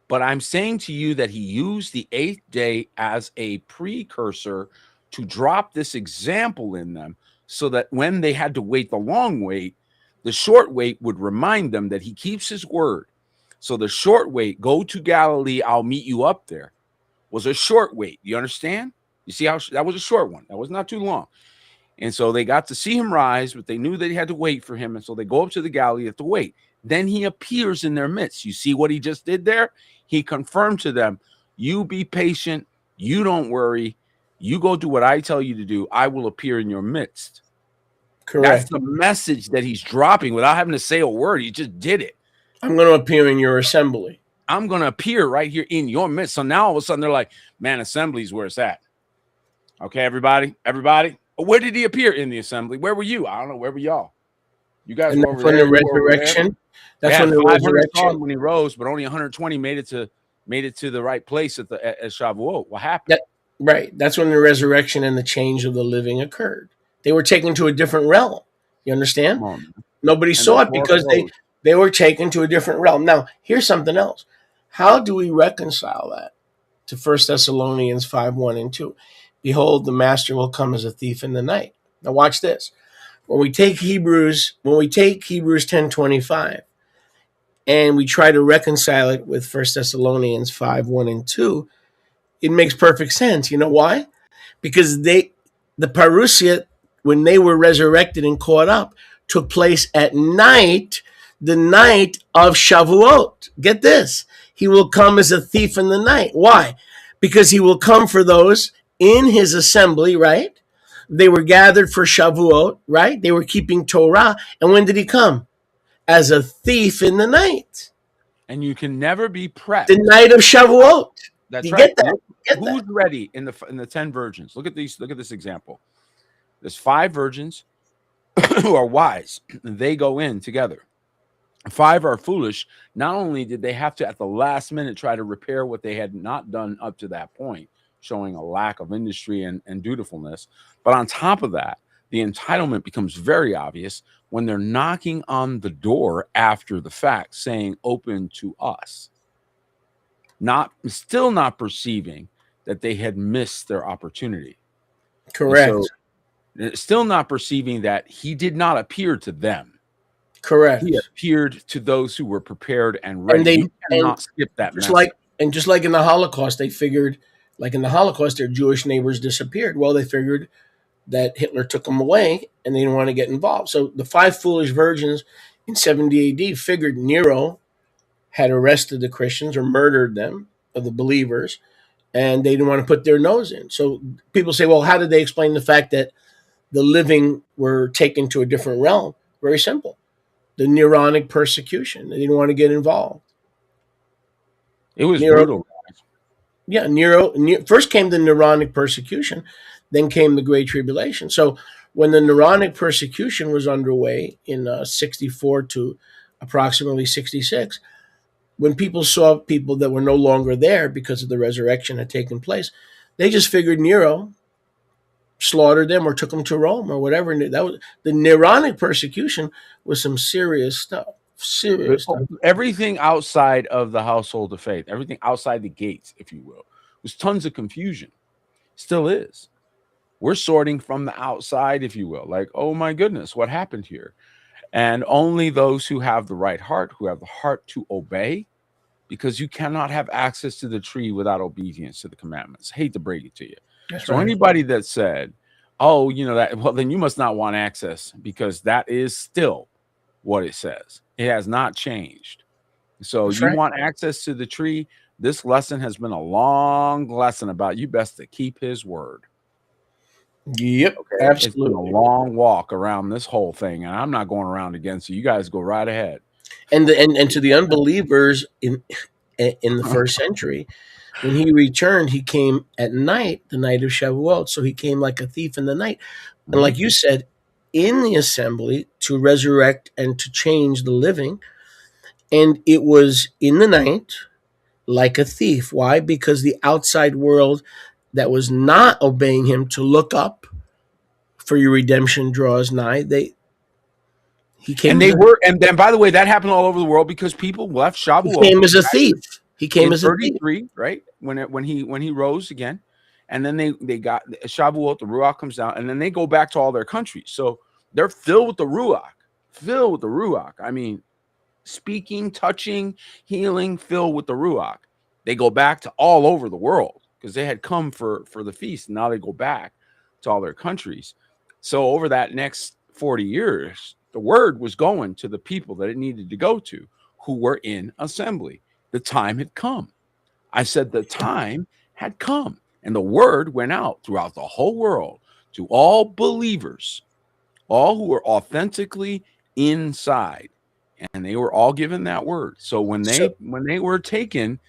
But I'm saying to you that he used the 8th day as a precursor to drop this example in them, so that when they had to wait the long wait, the short wait would remind them that he keeps his word. So the short wait, go to Galilee, I'll meet you up there, was a short wait. You understand? You see how that was a short one. That was not too long. And so they got to see him rise, but they knew they had to wait for him. And so they go up to the Galilee to wait. Then he appears in their midst. You see what he just did there? He confirmed to them, you be patient. You don't worry. You go do what I tell you to do. I will appear in your midst. Correct. That's the message that he's dropping without having to say a word. He just did it. I'm going to appear in your assembly. I'm going to appear right here in your midst. So now all of a sudden they're like, man, assembly's where it's at. Okay, everybody. Where did he appear? In the assembly? Where were you? I don't know. Where were y'all? You guys and were over when there. The resurrection. That's when the 500 resurrection. When he rose, but only 120 made it to the right place at Shavuot. What happened? Right. That's when the resurrection and the change of the living occurred. They were taken to a different realm. You understand? Nobody saw it because they were taken to a different realm. Now, here's something else. How do we reconcile that to 1 Thessalonians 5:1 and 2? Behold, the master will come as a thief in the night. Now watch this. When we take Hebrews 10:25 and we try to reconcile it with 1 Thessalonians 5:1 and 2, it makes perfect sense. You know why? Because the parousia, when they were resurrected and caught up, took place at night, the night of Shavuot. Get this. He will come as a thief in the night. Why? Because he will come for those in his assembly, right? They were gathered for Shavuot, right? They were keeping Torah. And when did he come? As a thief in the night. And you can never be prepped. The night of Shavuot. That's you right. Get that? Who's ready in the 10 virgins? Look at these. Look at this example. There's 5 virgins who are wise. They go in together. 5 are foolish. Not only did they have to at the last minute try to repair what they had not done up to that point, showing a lack of industry and dutifulness, but on top of that, the entitlement becomes very obvious when they're knocking on the door after the fact, saying, "Open to us." Still not perceiving that they had missed their opportunity. Correct. So, still not perceiving that he did not appear to them. Correct. He appeared to those who were prepared and ready. You cannot skip that. Just like in the Holocaust, they figured, like in the Holocaust, their Jewish neighbors disappeared. Well, they figured that Hitler took them away and they didn't want to get involved. So the 5 foolish virgins in 70 AD figured Nero had arrested the Christians or murdered them, of the believers, and they didn't want to put their nose in. So people say, well, how did they explain the fact that the living were taken to a different realm? Very simple. The Neronic persecution. They didn't want to get involved. It was brutal. Yeah, Nero first came the Neronic persecution, then came the Great Tribulation. So when the Neronic persecution was underway in 64 to approximately 66, when people saw people that were no longer there because of the resurrection had taken place, they just figured Nero slaughtered them or took them to Rome or whatever. And that was the Neronic persecution was some serious stuff. Serious stuff. Everything outside of the household of faith, everything outside the gates, if you will, was tons of confusion. Still is. We're sorting from the outside, if you will, like, oh my goodness, what happened here? And only those who have the right heart, who have the heart to obey, because you cannot have access to the tree without obedience to the commandments. I hate to break it to you. That's so right. Anybody that said, oh, you know that, well, then you must not want access, because that is still what it says. It has not changed. So That's you right. want access to the tree. This lesson has been a long lesson about you best to keep his word. Yep, Okay, it's been a absolutely. long walk around this whole thing, and I'm not going around again. So you guys go right ahead. And to the unbelievers in the first century, when he returned, he came at night, the night of Shavuot. So he came like a thief in the night. And Mhm. like you said, in the assembly to resurrect and to change the living. And it was in the night like a thief. Why? Because the outside world that was not obeying him to look up for your redemption draws nigh. He And came as they a, were, and then by the way, that happened all over the world because people left he Shavuot came as a thief. He came in as a thief. 33, right? When he rose again, and then they got Shavuot, the Ruach comes down, and then they go back to all their countries. So they're filled with the Ruach, filled with the Ruach. I mean, speaking, touching, healing, filled with the Ruach. They go back to all over the world because they had come for the feast. And now they go back to all their countries. So over that next 40 years, the word was going to the people that it needed to go to who were in assembly. The time had come. I said the time had come. And the word went out throughout the whole world to all believers, all who were authentically inside, and they were all given that word. So when So they were taken,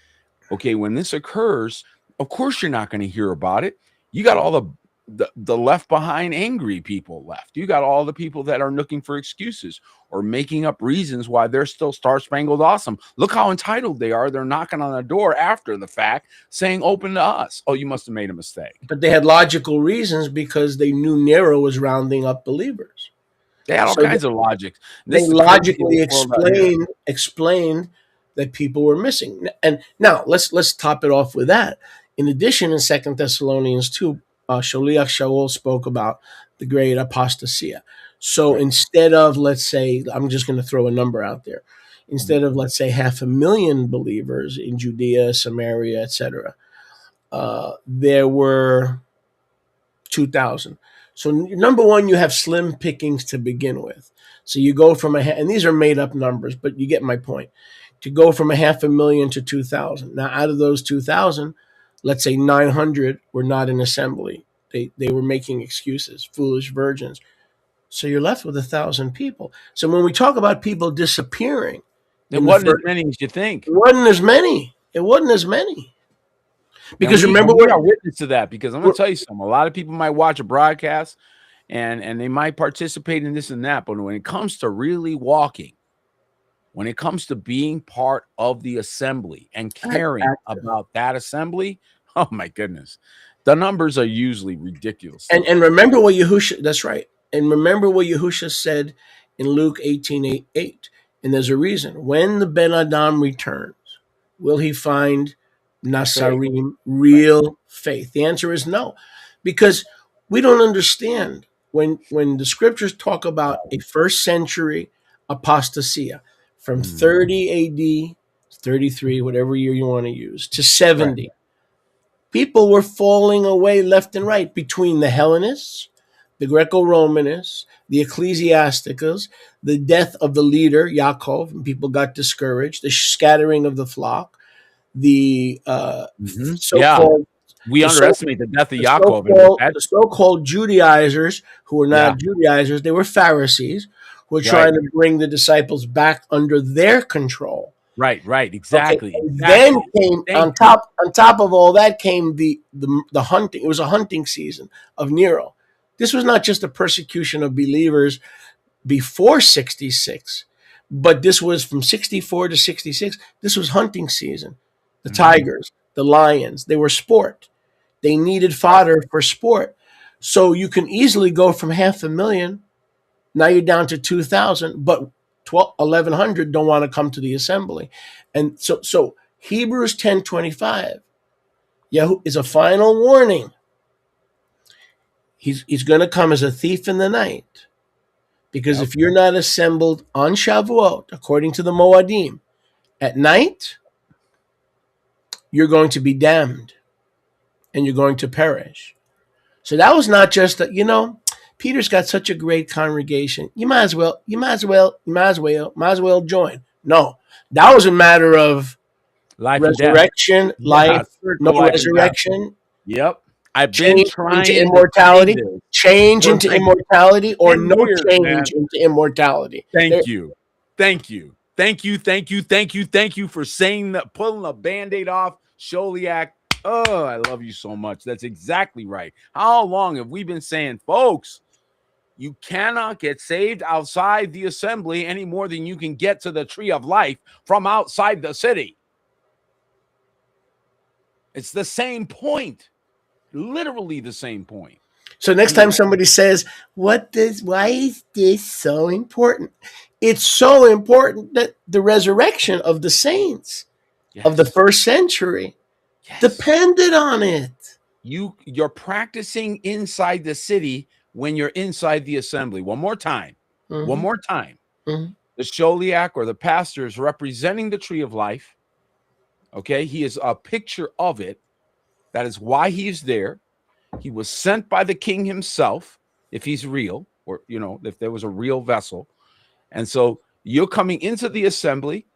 okay, when this occurs, of course you're not going to hear about it. You got all the left behind angry people left. You got all the people that are looking for excuses or making up reasons why they're still Star Spangled Awesome. Look how entitled they are. They're knocking on the door after the fact saying open to us. Oh, you must have made a mistake. but they had logical reasons because they knew Nero was rounding up believers. They had all So kinds of logic. they This is the logically craziest world out here. explained that people were missing. And now let's top it off with that. In addition, in Second Thessalonians 2, Sholiach Shaul spoke about the great apostasia. So Right. instead of, let's say, I'm just going to throw a number out there, Mhm. instead of, let's say, 500,000 believers in Judea, Samaria, etc., there were 2,000. So number one, you have slim pickings to begin with. So you go from and these are made up numbers, but you get my point. To go from 500,000 to 2,000. Now, out of those 2,000, let's say 900 were not in assembly. They were making excuses, foolish virgins. So you're left with 1,000 people. So when we talk about people disappearing It in the wasn't as first, many as you think. it wasn't as many. It wasn't as many And because remember we what are witness to that because I'm going to tell you something. A lot of people might watch a broadcast and they might participate in this and that, but when it comes to really walking, when it comes to being part of the assembly and caring about that assembly, oh my goodness, the numbers are usually ridiculously And low. remember what Yahusha, that's right. And remember what Yahusha said in Luke 18:8. And there's a reason. When the Ben Adam returns, will he find Faith, Nasarim, right? real faith? The answer is no. Because we don't understand when the scriptures talk about a first century apostasia from Mm, 30 AD, 33, whatever year you want to use, to right. 70. People were falling away left and right between the Hellenists, the Greco-Romanists, the Ecclesiasticals, the death of the leader Yaakov, and people got discouraged, the scattering of the flock, the Yeah, so-called we the so underestimate the death of the Yaakov, and so-called that, the so-called Judaizers who were yeah, not Judaizers, they were Pharisees who were right, trying to bring the disciples back under their control. right, Okay, exactly, and then exactly. came Same on thing. top of all that came the hunting. It was a hunting season of Nero. This was not just a persecution of believers before 66, but this was from 64 to 66. This was hunting season. The Mhm. tigers, the lions, they were sport. They needed Right. fodder for sport. So you can easily go from 500,000, now you're down to 2,000, but 1,100 don't want to come to the assembly. And so Hebrews 10:25 is a final warning. He's going to come as a thief in the night. Because Yep. if you're not assembled on Shavuot, according to the Moadim, at night, you're going to be damned and you're going to perish. So that was not just that, Peter's got such a great congregation. You might as well join. No, that was a matter of Life and death. resurrection, Yeah, life, no spiritual life and death. resurrection. Yep. I've been Change trying into to say immortality, this change for into like immortality, or 10 no years, man. change into immortality. Thank you. Thank you. Thank you. Thank you. Thank you. Thank you for saying that, pulling a band-aid off. Sholiak. Oh, I love you so much. That's exactly right. How long have we been saying, folks, you cannot get saved outside the assembly any more than you can get to the tree of life from outside the city? It's the same point. Literally the same point. So next time somebody says, why is this so important? It's so important that the resurrection of the saints of the first century depended on it. You're practicing inside the city when you're inside the assembly. One more time. One more time. Mhm. The Sholiak, or the pastor, is representing the tree of life. Okay. He is a picture of it. That is why he is there. He was sent by the king himself, if he's real, or, if there was a real vessel. And so you're coming into the assembly.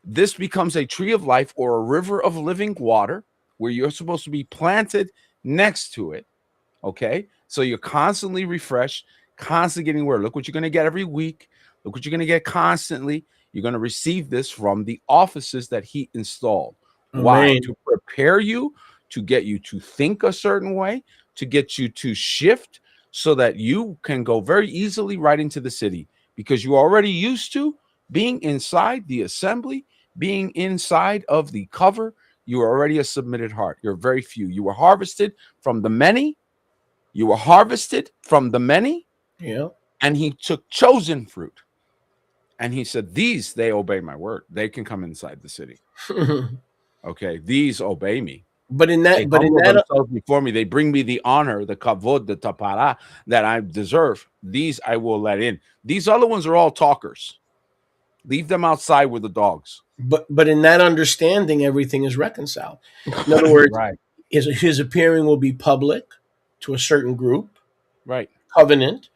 This becomes a tree of life, or a river of living water, where you're supposed to be planted next to it. Okay. So you're constantly refreshed, constantly getting word. Look what you're going to get every week. Look what you're going to get constantly. You're going to receive this from the offices that he installed. Why? Amen. To prepare you, to get you to think a certain way, to get you to shift so that you can go very easily right into the city, because you're already used to being inside the assembly, being inside of the cover. You are already a submitted heart. You're very few. You were harvested from the many. You were harvested from the many. Yeah. And he took chosen fruit. And he said, these, they obey my word. They can come inside the city. Okay. These obey me. But in They that, humble themselves before me. They bring me the honor, the kavod, the tapara that I deserve. These I will let in. These other ones are all talkers. Leave them outside with the dogs. but in that understanding, everything is reconciled. In other words, Right. his appearing will be public to a certain group, Right. covenant.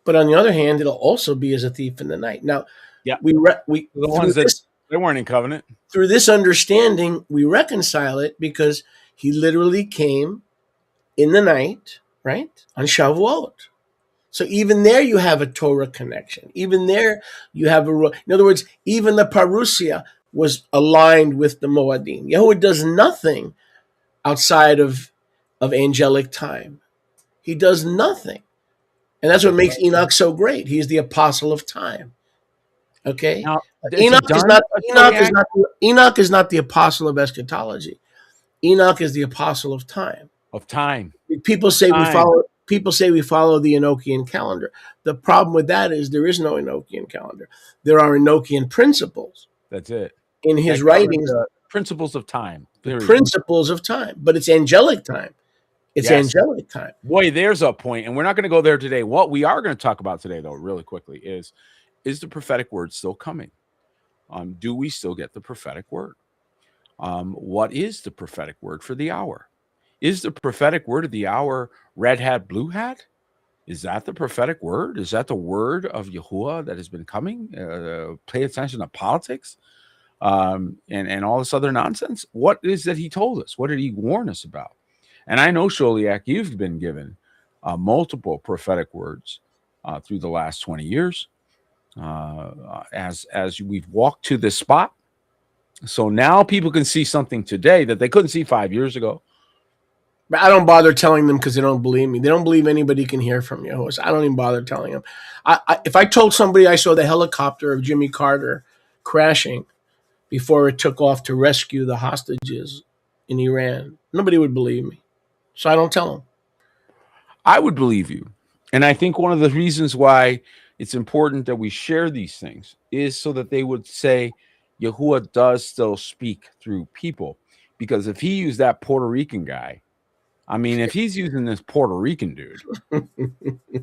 But on the other hand, it'll also be as a thief in the night. Now, Yeah. we The ones that they weren't in covenant. through this understanding, we reconcile it because he literally came in the night, right, on Shavuot. So even there, you have a Torah connection. Even there, you have in other words, even the parousia was aligned with the Moadim. Yahuwah does nothing outside of angelic time. He does nothing. And that's what makes Enoch so great. He's the apostle of time. Okay? Now, Enoch is not the apostle of eschatology. Enoch is the apostle of time. of time. People say we Time. follow the Enochian calendar. The problem with that is there is no Enochian calendar. There are Enochian principles That's it. in his That writings, covers the principles of time. Period. principles of time, but it's angelic time. It's Yes. angelic time. Boy, there's a point, and we're not going to go there today. What we are going to talk about today, though, really quickly, is the prophetic word still coming? Do we still get the prophetic word? What is the prophetic word for the hour? Is the prophetic word of the hour red hat, blue hat? Is that the prophetic word? Is that the word of Yahuwah that has been coming? Pay attention to politics and all this other nonsense. What is that he told us? What did he warn us about? And I know, Sholiak, you've been given multiple prophetic words through the last 20 years as we've walked to this spot. So now people can see something today that they couldn't see 5 years ago. But I don't bother telling them because they don't believe me. They don't believe anybody can hear from Yahuwah. So I don't even bother telling them. If I told somebody I saw the helicopter of Jimmy Carter crashing before it took off to rescue the hostages in Iran, nobody would believe me. So I don't tell them. I would believe you. And I think one of the reasons why it's important that we share these things is so that they would say Yahuwah does still speak through people. Because if he used that Puerto Rican guy, I mean, if he's using this Puerto Rican dude,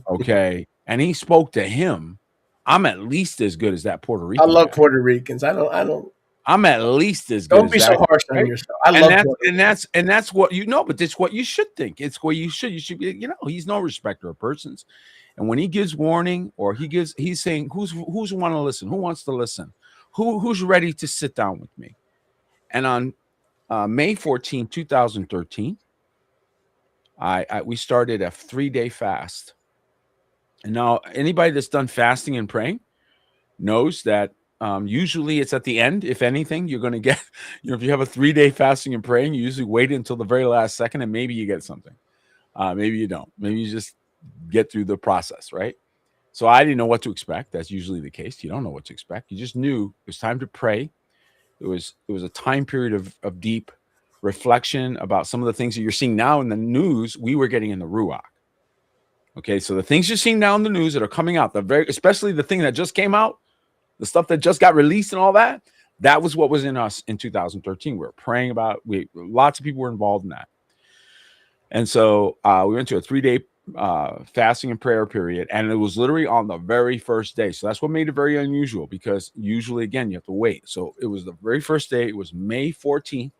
okay, and he spoke to him, I'm at least as good as that Puerto Rican I love guy. Puerto Ricans. I don't. I'm at least as good. Don't be so harsh on yourself. I love and that's what you know, but it's what you should think. It's what you should be, he's no respecter of persons. And when he gives warning or he's saying, who's want to listen? Who wants to listen? Who's ready to sit down with me? And on May 14, 2013, we started a 3-day fast. And now anybody that's done fasting and praying knows that usually it's at the end. If anything, you're going to get, if you have a 3-day fasting and praying, you usually wait until the very last second and maybe you get something. Maybe you don't. Maybe you just get through the process, right? So I didn't know what to expect. That's usually the case. You don't know what to expect. You just knew it was time to pray. It was a time period of deep reflection about some of the things that you're seeing now in the news. We were getting in the Ruach. Okay, so the things you're seeing now in the news that are coming out, especially the thing that just came out, the stuff that just got released and all that, that was what was in us in 2013. We were praying about. Lots of people were involved in that, and so we went to a 3-day fasting and prayer period, and it was literally on the very first day. So that's what made it very unusual, because usually, again, you have to wait. So it was the very first day. It was May 14th,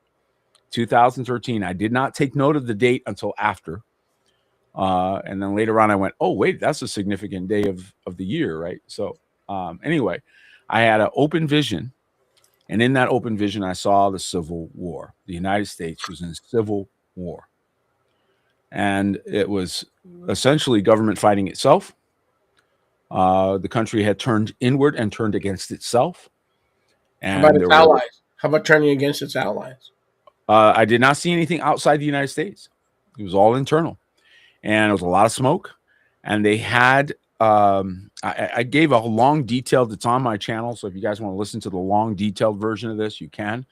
2013. I did not take note of the date until after. And then later on I went, oh, wait, that's a significant day of the year, right? So anyway, I had an open vision. And in that open vision, I saw the Civil War. The United States was in civil war. And it was essentially government fighting itself. The country had turned inward and turned against itself. And how about its allies? How about turning against its allies? I did not see anything outside the United States. It was all internal. And there was a lot of smoke. And they had, I gave a long detailed, it's on my channel. So if you guys want to listen to the long detailed version of this, you can.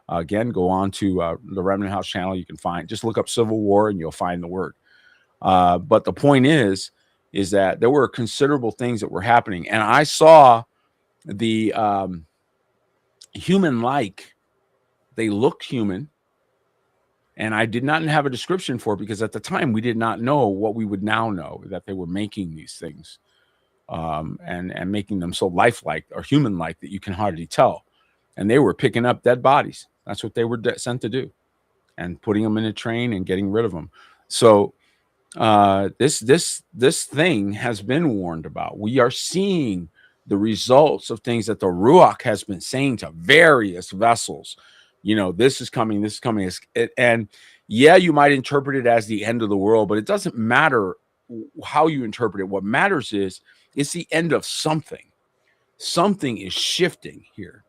Again, go on to the Remnant House channel. You can find, just look up Civil War and you'll find the word. But the point is that there were considerable things that were happening. And I saw the human-like, they looked human. And I did not have a description for it because at the time we did not know what we would now know, that they were making these things and making them so lifelike or human-like that you can hardly tell. And they were picking up dead bodies. That's what they were sent to do, and putting them in a train and getting rid of them. So this thing has been warned about. We are seeing the results of things that the Ruach has been saying to various vessels. You know, this is coming, this is coming. And yeah, you might interpret it as the end of the world, but it doesn't matter how you interpret it. What matters is it's the end of something. Something is shifting here.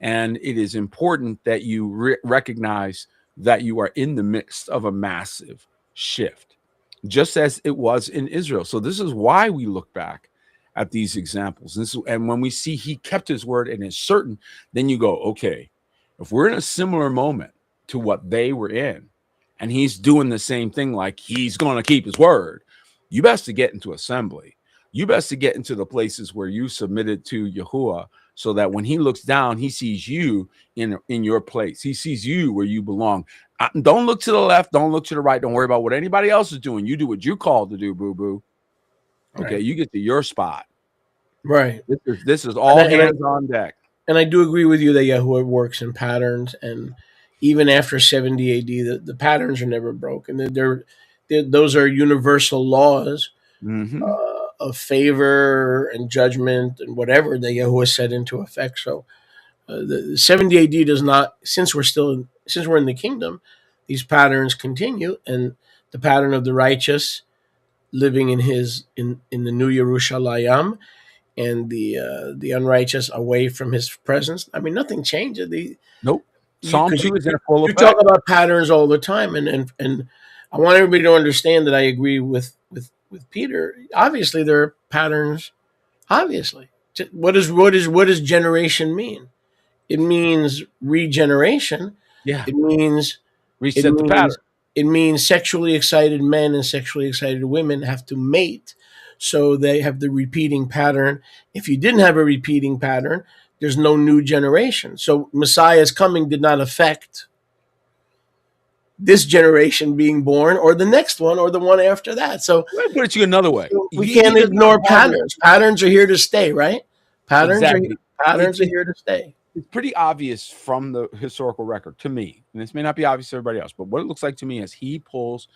And it is important that you recognize that you are in the midst of a massive shift, just as it was in Israel. So this is why we look back at these examples. And when we see he kept his word and is certain, then you go, okay, if we're in a similar moment to what they were in, and he's doing the same thing, like he's going to keep his word, you best to get into assembly. You best to get into the places where you submitted to Yahuwah, so that when he looks down, he sees you in your place. He sees you where you belong. Don't look to the left. Don't look to the right. Don't worry about what anybody else is doing. You do what you're called to do, boo-boo. Okay, right. You get to your spot. Right. This is all hands on deck. And I do agree with you that Yahuwah works in patterns, and even after 70 AD, the patterns are never broken. Those are universal laws of favor and judgment and whatever that Yahuwah set into effect. So the 70 AD does not, since we're in the kingdom, these patterns continue, and the pattern of the righteous living in the new Yerushalayim, and the unrighteous away from his presence. I mean, nothing changes. Nope. Psalm 2 is in full effect. You talk about patterns all the time, and I want everybody to understand that I agree with Peter. Obviously, there are patterns. Obviously, what does generation mean? It means regeneration. Yeah. It means reset the pattern. It means sexually excited men and sexually excited women have to mate. So they have the repeating pattern. If you didn't have a repeating pattern, there's no new generation. So Messiah's coming did not affect this generation being born, or the next one, or the one after that. So let me put it to you another way. We can't ignore patterns. Patterns are here to stay, right? Patterns are here to stay. It's pretty obvious from the historical record to me, and this may not be obvious to everybody else, but what it looks like to me is he pulls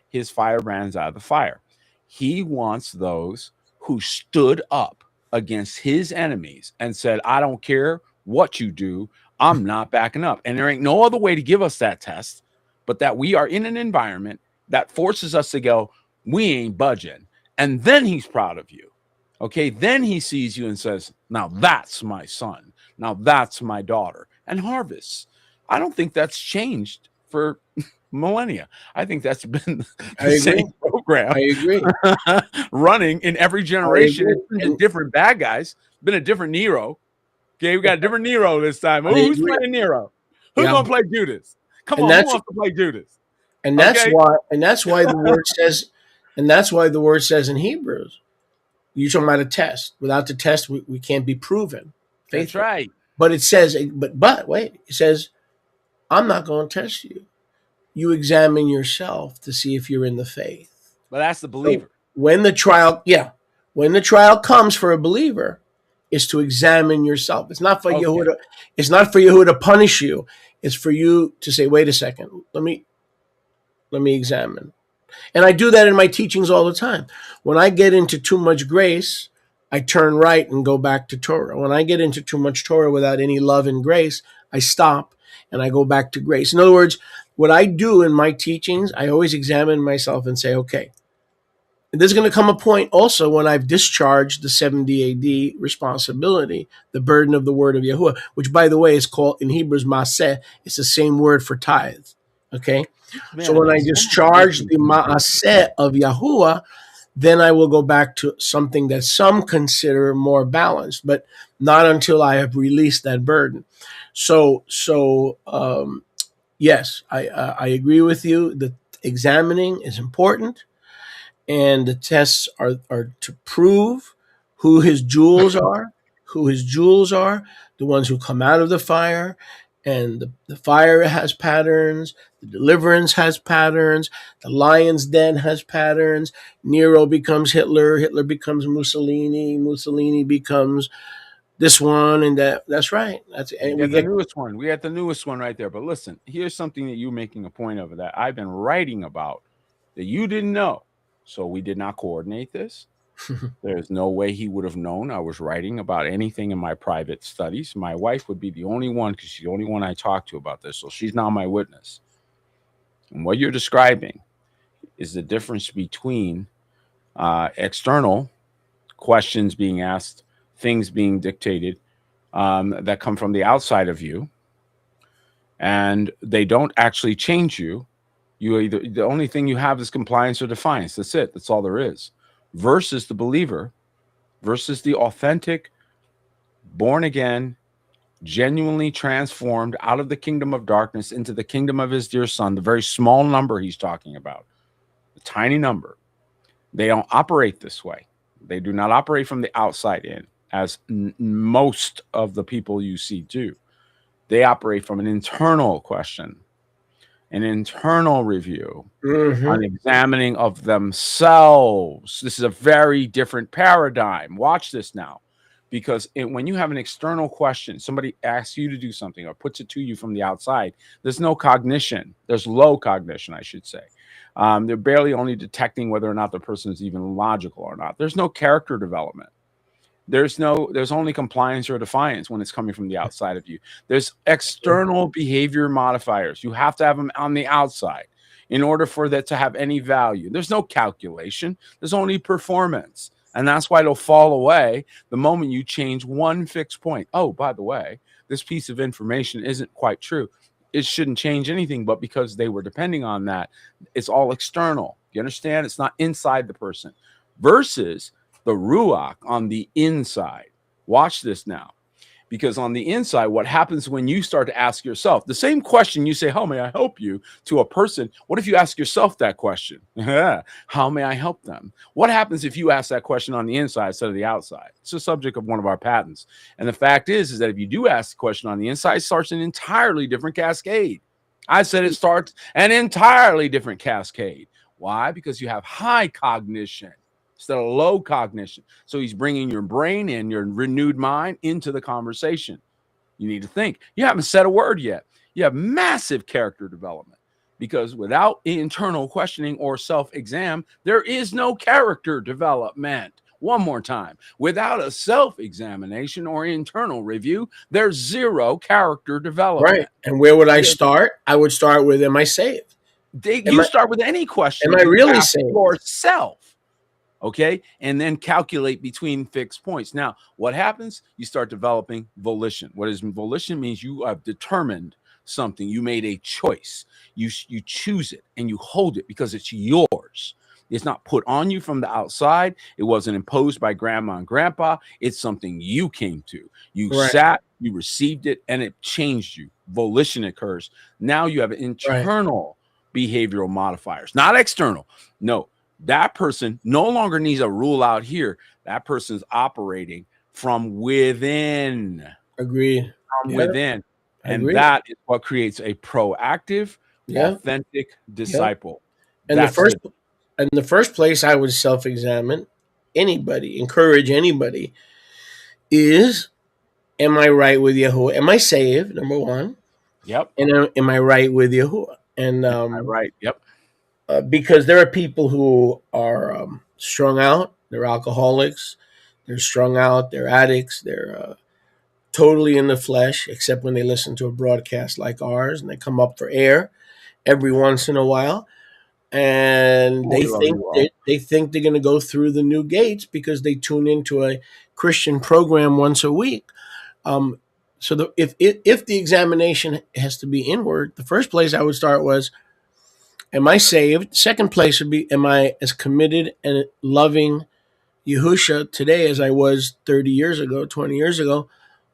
his firebrands out of the fire. He wants those who stood up against his enemies and said, I don't care what you do, I'm not backing up. And there ain't no other way to give us that test but that we are in an environment that forces us to go, we ain't budging. And then he's proud of you. Okay. Then he sees you and says, now that's my son. Now that's my daughter. And harvests. I don't think that's changed for millennia. I think that's been the same program. I agree. Running in every generation. It's been different bad guys. It's been a different Nero. Okay, we got a different Nero this time. Who's playing Nero? Who's gonna play Judas? Come on, who wants to play Judas? And that's why the word says, and that's why the word says in Hebrews, you're talking about a test. Without the test, we can't be proven faithful. That's right. But it says, but wait, it says, I'm not going to test you. You examine yourself to see if you're in the faith. But that's the believer. So when the trial comes for a believer, is to examine yourself. It's not for Yahuwah. It's not for Yahuwah to punish you. It's for you to say, wait a second, let me examine. And I do that in my teachings all the time. When I get into too much grace, I turn right and go back to Torah. When I get into too much Torah without any love and grace, I stop and I go back to grace. In other words, what I do in my teachings, I always examine myself and say, okay, there's going to come a point also when I've discharged the 70 AD responsibility, the burden of the word of Yahuwah, which, by the way, is called in Hebrews Maaseh. It's the same word for tithe. Okay? Man, so when I discharge the Maaseh of Yahuwah, then I will go back to something that some consider more balanced, but not until I have released that burden. So yes, I agree with you that examining is important. And the tests are to prove who his jewels are, the ones who come out of the fire. And the fire has patterns. The deliverance has patterns. The lion's den has patterns. Nero becomes Hitler. Hitler becomes Mussolini. Mussolini becomes this one and that. That's right. The newest one. We had the newest one right there. But listen, here's something that you're making a point of that I've been writing about that you didn't know. So we did not coordinate this. There's no way he would have known I was writing about anything in my private studies. My wife would be the only one, because she's the only one I talk to about this. So she's now my witness. And what you're describing is the difference between external questions being asked, things being dictated that come from the outside of you, and they don't actually change you. The only thing you have is compliance or defiance. That's it. That's all there is. Versus the believer, versus the authentic, born again, genuinely transformed out of the kingdom of darkness into the kingdom of his dear son, the very small number he's talking about, the tiny number. They don't operate this way. They do not operate from the outside in, as most of the people you see do. They operate from an internal question, an internal review, an examining of themselves. This is a very different paradigm. Watch this now, because when you have an external question, somebody asks you to do something or puts it to you from the outside, there's no cognition. There's low cognition, I should say. They're barely only detecting whether or not the person is even logical or not. There's no character development. There's only compliance or defiance when it's coming from the outside of you. There's external behavior modifiers. You have to have them on the outside in order for that to have any value. There's no calculation. There's only performance. And that's why it'll fall away the moment you change one fixed point. Oh, by the way, this piece of information isn't quite true. It shouldn't change anything, but because they were depending on that, it's all external. You understand? It's not inside the person. Versus the Ruach on the inside. Watch this now. Because on the inside, what happens when you start to ask yourself the same question you say, how may I help you, to a person? What if you ask yourself that question? How may I help them? What happens if you ask that question on the inside instead of the outside? It's the subject of one of our patents. And the fact is that if you do ask the question on the inside, it starts an entirely different cascade. I said it starts an entirely different cascade. Why? Because you have high cognition instead of low cognition. So he's bringing your brain and your renewed mind into the conversation. You need to think. You haven't said a word yet. You have massive character development, because without internal questioning or self-exam, there is no character development. One more time. Without a self-examination or internal review, there's zero character development. Right. And where would I start? I would start with, am I saved? Am You I, start with any question am I you really ask saved? yourself. Okay. And then calculate between fixed points. Now, what happens? You start developing volition. What is volition? Means you have determined something. You made a choice. You choose it and you hold it because it's yours. It's not put on you from the outside. It wasn't imposed by grandma and grandpa. It's something you came to. You Right. sat, you received it, and it changed you. Volition occurs. Now you have internal behavioral modifiers, not external. No, that person no longer needs a rule out here. That person's operating from within. Agreed. From Yeah, within. I And agree. that is what creates a proactive, Yeah. authentic Yeah. disciple. And That's it. in the first place, I would self-examine anybody, encourage anybody, is, am I right with Yahuwah? Am I saved? Number one. Yep. And am I right with Yahuwah? And Right. Yep. because there are people who are strung out, they're alcoholics, they're strung out, they're addicts, they're totally in the flesh, except when they listen to a broadcast like ours and they come up for air every once in a while. And they think they're going to go through the new gates because they tune into a Christian program once a week. So if the examination has to be inward, the first place I would start was, am I saved? Second place would be, am I as committed and loving Yahusha today as I was 30 years ago, 20 years ago?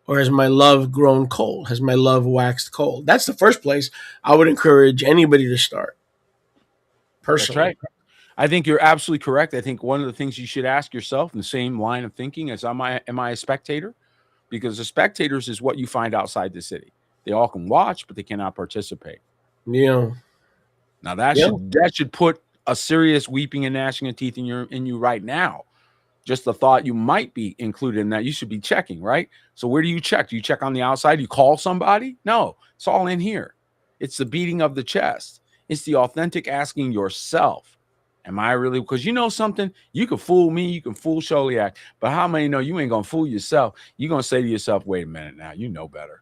Or has my love grown cold? Has my love waxed cold? That's the first place I would encourage anybody to start. Personally. That's right. I think you're absolutely correct. I think one of the things you should ask yourself in the same line of thinking is, am I a spectator? Because the spectators is what you find outside the city. They all can watch, but they cannot participate. Yeah. Now that should put a serious weeping and gnashing of teeth in you right now. Just the thought you might be included in that, you should be checking, right? So where do you check? Do you check on the outside? Do you call somebody? No, it's all in here. It's the beating of the chest. It's the authentic asking yourself, am I really? Because you know something, you can fool me, you can fool Sholiak, but how many know you ain't going to fool yourself? You're going to say to yourself, wait a minute now, you know better.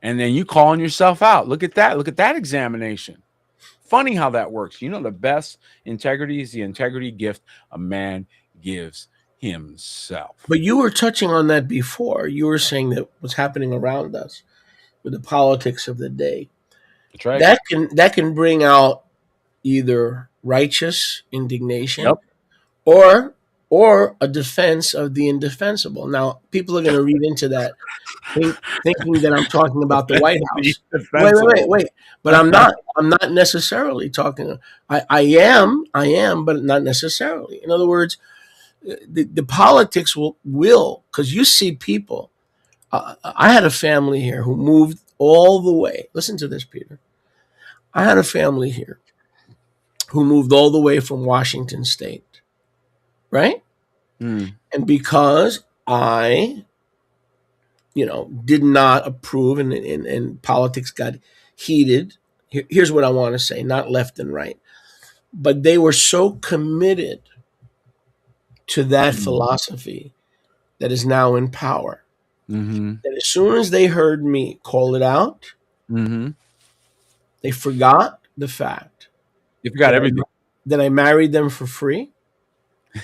And then you calling yourself out. Look at that. Look at that examination. Funny how that works. You know, the best integrity is the integrity gift a man gives himself. But you were touching on that before. You were saying that what's happening around us with the politics of the day. That's right. That can bring out either righteous indignation, Yep, or a defense of the indefensible. Now, people are going to read into that, thinking that I'm talking about the White House. Wait. But I'm not. I'm not necessarily talking. I am, but not necessarily. In other words, the politics will because you see people. I had a family here who moved all the way. Listen to this, Peter. I had a family here who moved all the way from Washington State, right? And because I, did not approve and politics got heated, here's what I want to say, not left and right, but they were so committed to that philosophy that is now in power that as soon as they heard me call it out, they forgot the fact. You forgot everything. That I married them for free.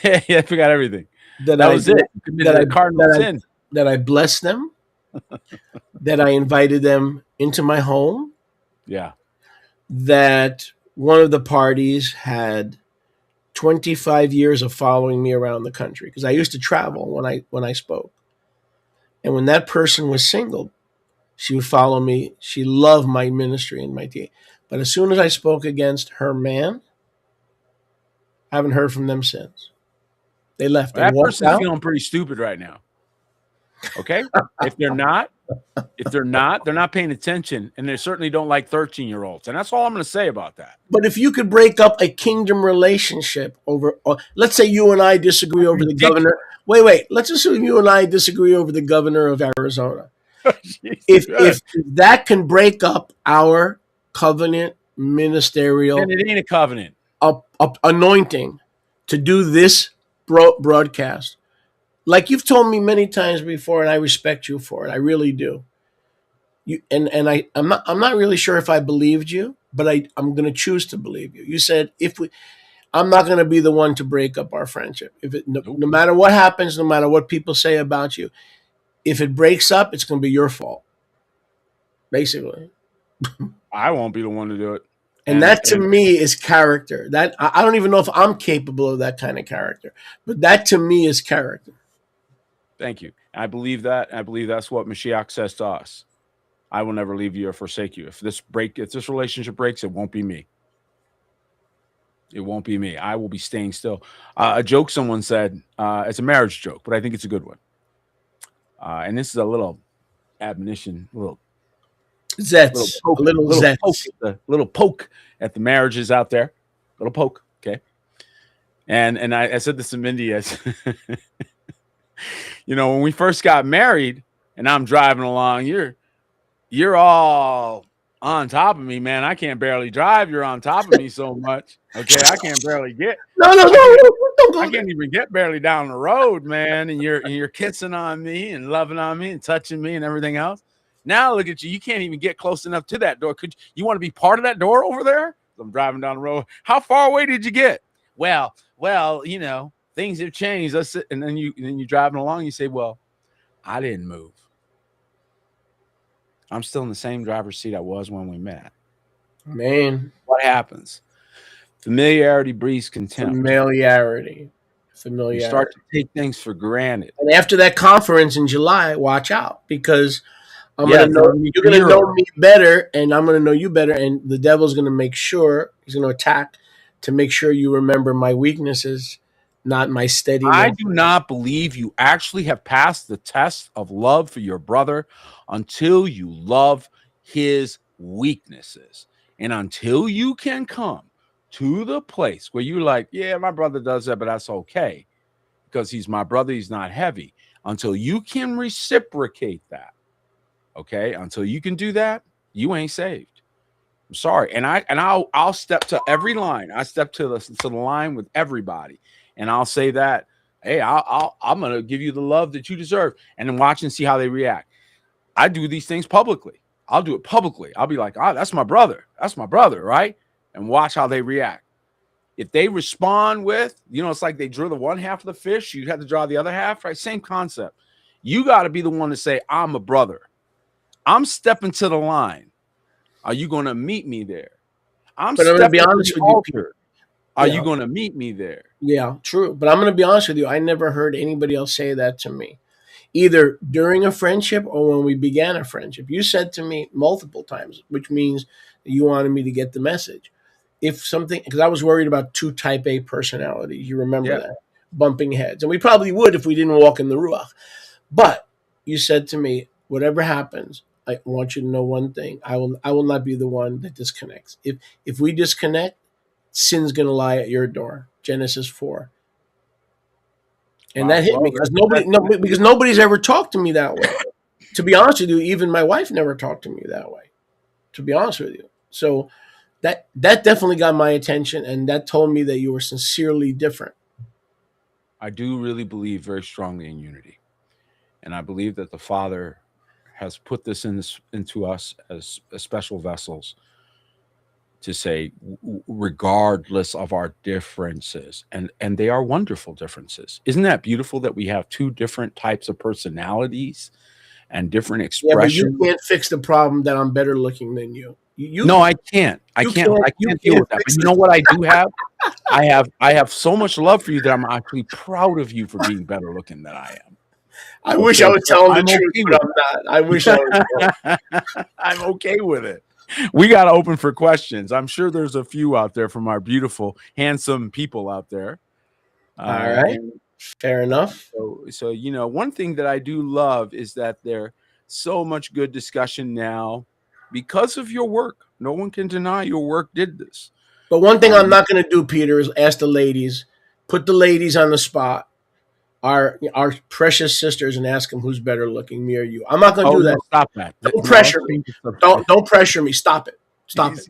Yeah, I forgot everything. That was it. That I blessed them. That I invited them into my home. Yeah. That one of the parties had 25 years of following me around the country because I used to travel when I spoke. And when that person was single, she would follow me. She loved my ministry and my team. But as soon as I spoke against her man, I haven't heard from them since. They left. That person's feeling pretty stupid right now. Okay? If they're not, they're not paying attention, and they certainly don't like 13-year-olds. And that's all I'm going to say about that. But if you could break up a kingdom relationship over, let's say you and I disagree over the governor. Wait. Let's assume you and I disagree over the governor of Arizona. If that can break up our covenant ministerial, and it ain't a covenant, anointing to do this broadcast, like you've told me many times before, and I respect you for it. I really do. I'm not really sure if I believed you, but I'm going to choose to believe you. You said I'm not going to be the one to break up our friendship. Nope. No matter what happens, no matter what people say about you, if it breaks up, it's going to be your fault, basically. I won't be the one to do it. And that to me is character. That I don't even know if I'm capable of that kind of character, but that to me is character. Thank you. I believe that. I believe that's what Mashiach says to us. I will never leave you or forsake you. If this relationship breaks, it won't be me. It won't be me. I will be staying still. A joke someone said, it's a marriage joke, but I think it's a good one. And this is a little admonition, a little poke at the marriages out there. Little poke, okay? And I said this to Mindy as when we first got married and I'm driving along, you're all on top of me, man. I can't barely drive. You're on top of me so much. Okay, I can't barely get. No. I can't even get barely down the road, man. And you're kissing on me and loving on me and touching me and everything else. Now look at you. You can't even get close enough to that door. Could you want to be part of that door over there? I'm driving down the road. How far away did you get? Well, things have changed. And then you're driving along. You say, well, I didn't move. I'm still in the same driver's seat I was when we met. Man, what happens? Familiarity breeds contempt. Familiarity. You start to take things for granted. And after that conference in July, watch out, because you're going to know me better, and I'm going to know you better, and the devil's going to make sure he's going to attack to make sure you remember my weaknesses, not my steadiness. I do not believe you actually have passed the test of love for your brother until you love his weaknesses. And until you can come to the place where you're like, yeah, my brother does that, but that's okay because he's my brother. He's not heavy. Until you can reciprocate that, okay? Until you can do that, you ain't saved. I'm sorry. And I'll step to every line. I step to the line with everybody. And I'll say that, hey, I'm going to give you the love that you deserve, and then watch and see how they react. I do these things publicly. I'll do it publicly. I'll be like, that's my brother. That's my brother, right? And watch how they react. If they respond with, it's like they drew the one half of the fish, you have to draw the other half, right? Same concept. You got to be the one to say, I'm a brother. I'm stepping to the line. Are you going to meet me there? I'm going to be honest with you, Peter. Are you going to meet me there? Yeah, true. But I'm going to be honest with you. I never heard anybody else say that to me, either during a friendship or when we began a friendship. You said to me multiple times, which means you wanted me to get the message. Because I was worried about 2 type A personalities. You remember that? Bumping heads. And we probably would if we didn't walk in the Ruach. But you said to me, whatever happens, I want you to know one thing. I will not be the one that disconnects. If we disconnect, sin's going to lie at your door. Genesis 4. And that hit me because nobody's ever talked to me that way. To be honest with you, even my wife never talked to me that way. To be honest with you. So that definitely got my attention, and that told me that you were sincerely different. I do really believe very strongly in unity. And I believe that the Father has put this into us as special vessels to say, regardless of our differences, and they are wonderful differences. Isn't that beautiful that we have 2 different types of personalities and different expressions? Yeah, but you can't fix the problem that I'm better looking than you. No, I can't. I can't deal with that. But you know what I do have? I have so much love for you that I'm actually proud of you for being better looking than I am. I wish I was telling the truth, but I'm not. I wish I was. I'm okay with it. We got to open for questions. I'm sure there's a few out there from our beautiful, handsome people out there. All right. Fair enough. So, one thing that I do love is that there's so much good discussion now because of your work. No one can deny your work did this. But one thing I'm not going to do, Peter, is ask the ladies, put the ladies on the spot, our precious sisters, and ask them who's better looking, me or you. I'm not going to do that. Stop that. Don't pressure me. Don't pressure me. Stop it. Stop it.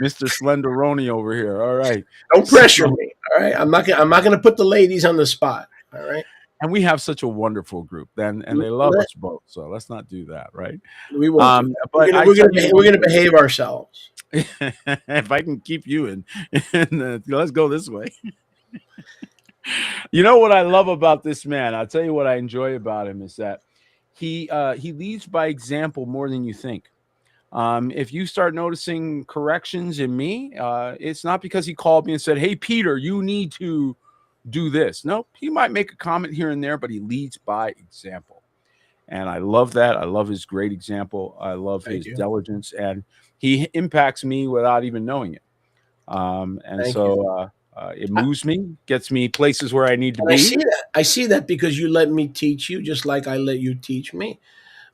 Mr. Slenderoni over here. All right. Don't pressure me. All right. I'm not going to put the ladies on the spot. All right. And we have such a wonderful group, then, and they love us both. So let's not do that, right? We won't do that. But We're gonna behave ourselves. If I can keep you in, let's go this way. You know what I love about this man? I'll tell you what I enjoy about him is that he leads by example more than you think. If you start noticing corrections in me, it's not because he called me and said, "Hey, Peter, you need to do this." No, he might make a comment here and there, but he leads by example. And I love that. I love his great example. I love his diligence, and he impacts me without even knowing it. It moves me, gets me places where I need to be. I see that because you let me teach you just like I let you teach me.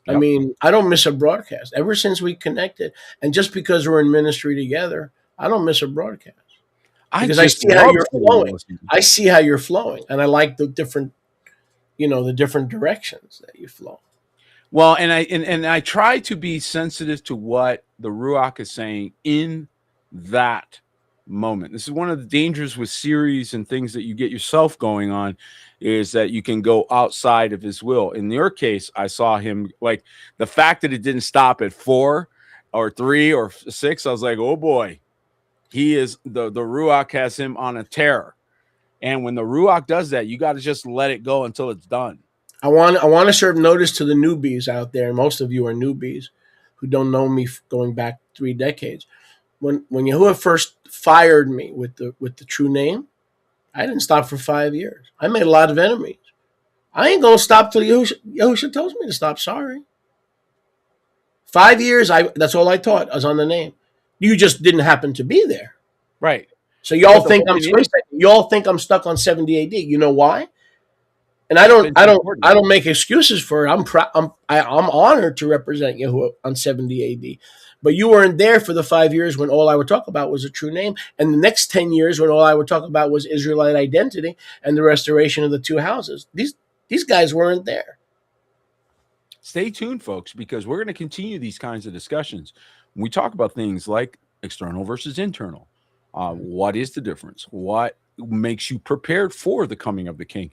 Yep. I mean, I don't miss a broadcast ever since we connected. And just because we're in ministry together, I don't miss a broadcast. Because I see how you're flowing. I see how you're flowing. And I like the different, the different directions that you flow. Well, and I try to be sensitive to what the Ruach is saying in that moment. This is one of the dangers with series and things that you get yourself going on, is that you can go outside of his will. In your case, I saw him, like, the fact that it didn't stop at 4 or 3 or 6. I was like, oh boy, he is the Ruach has him on a tear. And when the Ruach does that, you got to just let it go until it's done. I want to serve notice to the newbies out there. Most of you are newbies who don't know me going back 3 decades. When Yahuwah first fired me with the true name, I didn't stop for 5 years. I made a lot of enemies. I ain't gonna stop till Yahushua tells me to stop. Sorry. 5 years. That's all I taught. I was on the name. You just didn't happen to be there, right? So y'all think I'm stuck on 70 AD. You know why? And I don't make excuses for it. I'm honored to represent Yahuwah on 70 AD. But you weren't there for the 5 years when all I would talk about was a true name, and the next 10 years when all I would talk about was Israelite identity and the restoration of the 2 houses. These guys weren't there. Stay tuned, folks, because we're going to continue these kinds of discussions. When we talk about things like external versus internal, what is the difference? What makes you prepared for the coming of the King?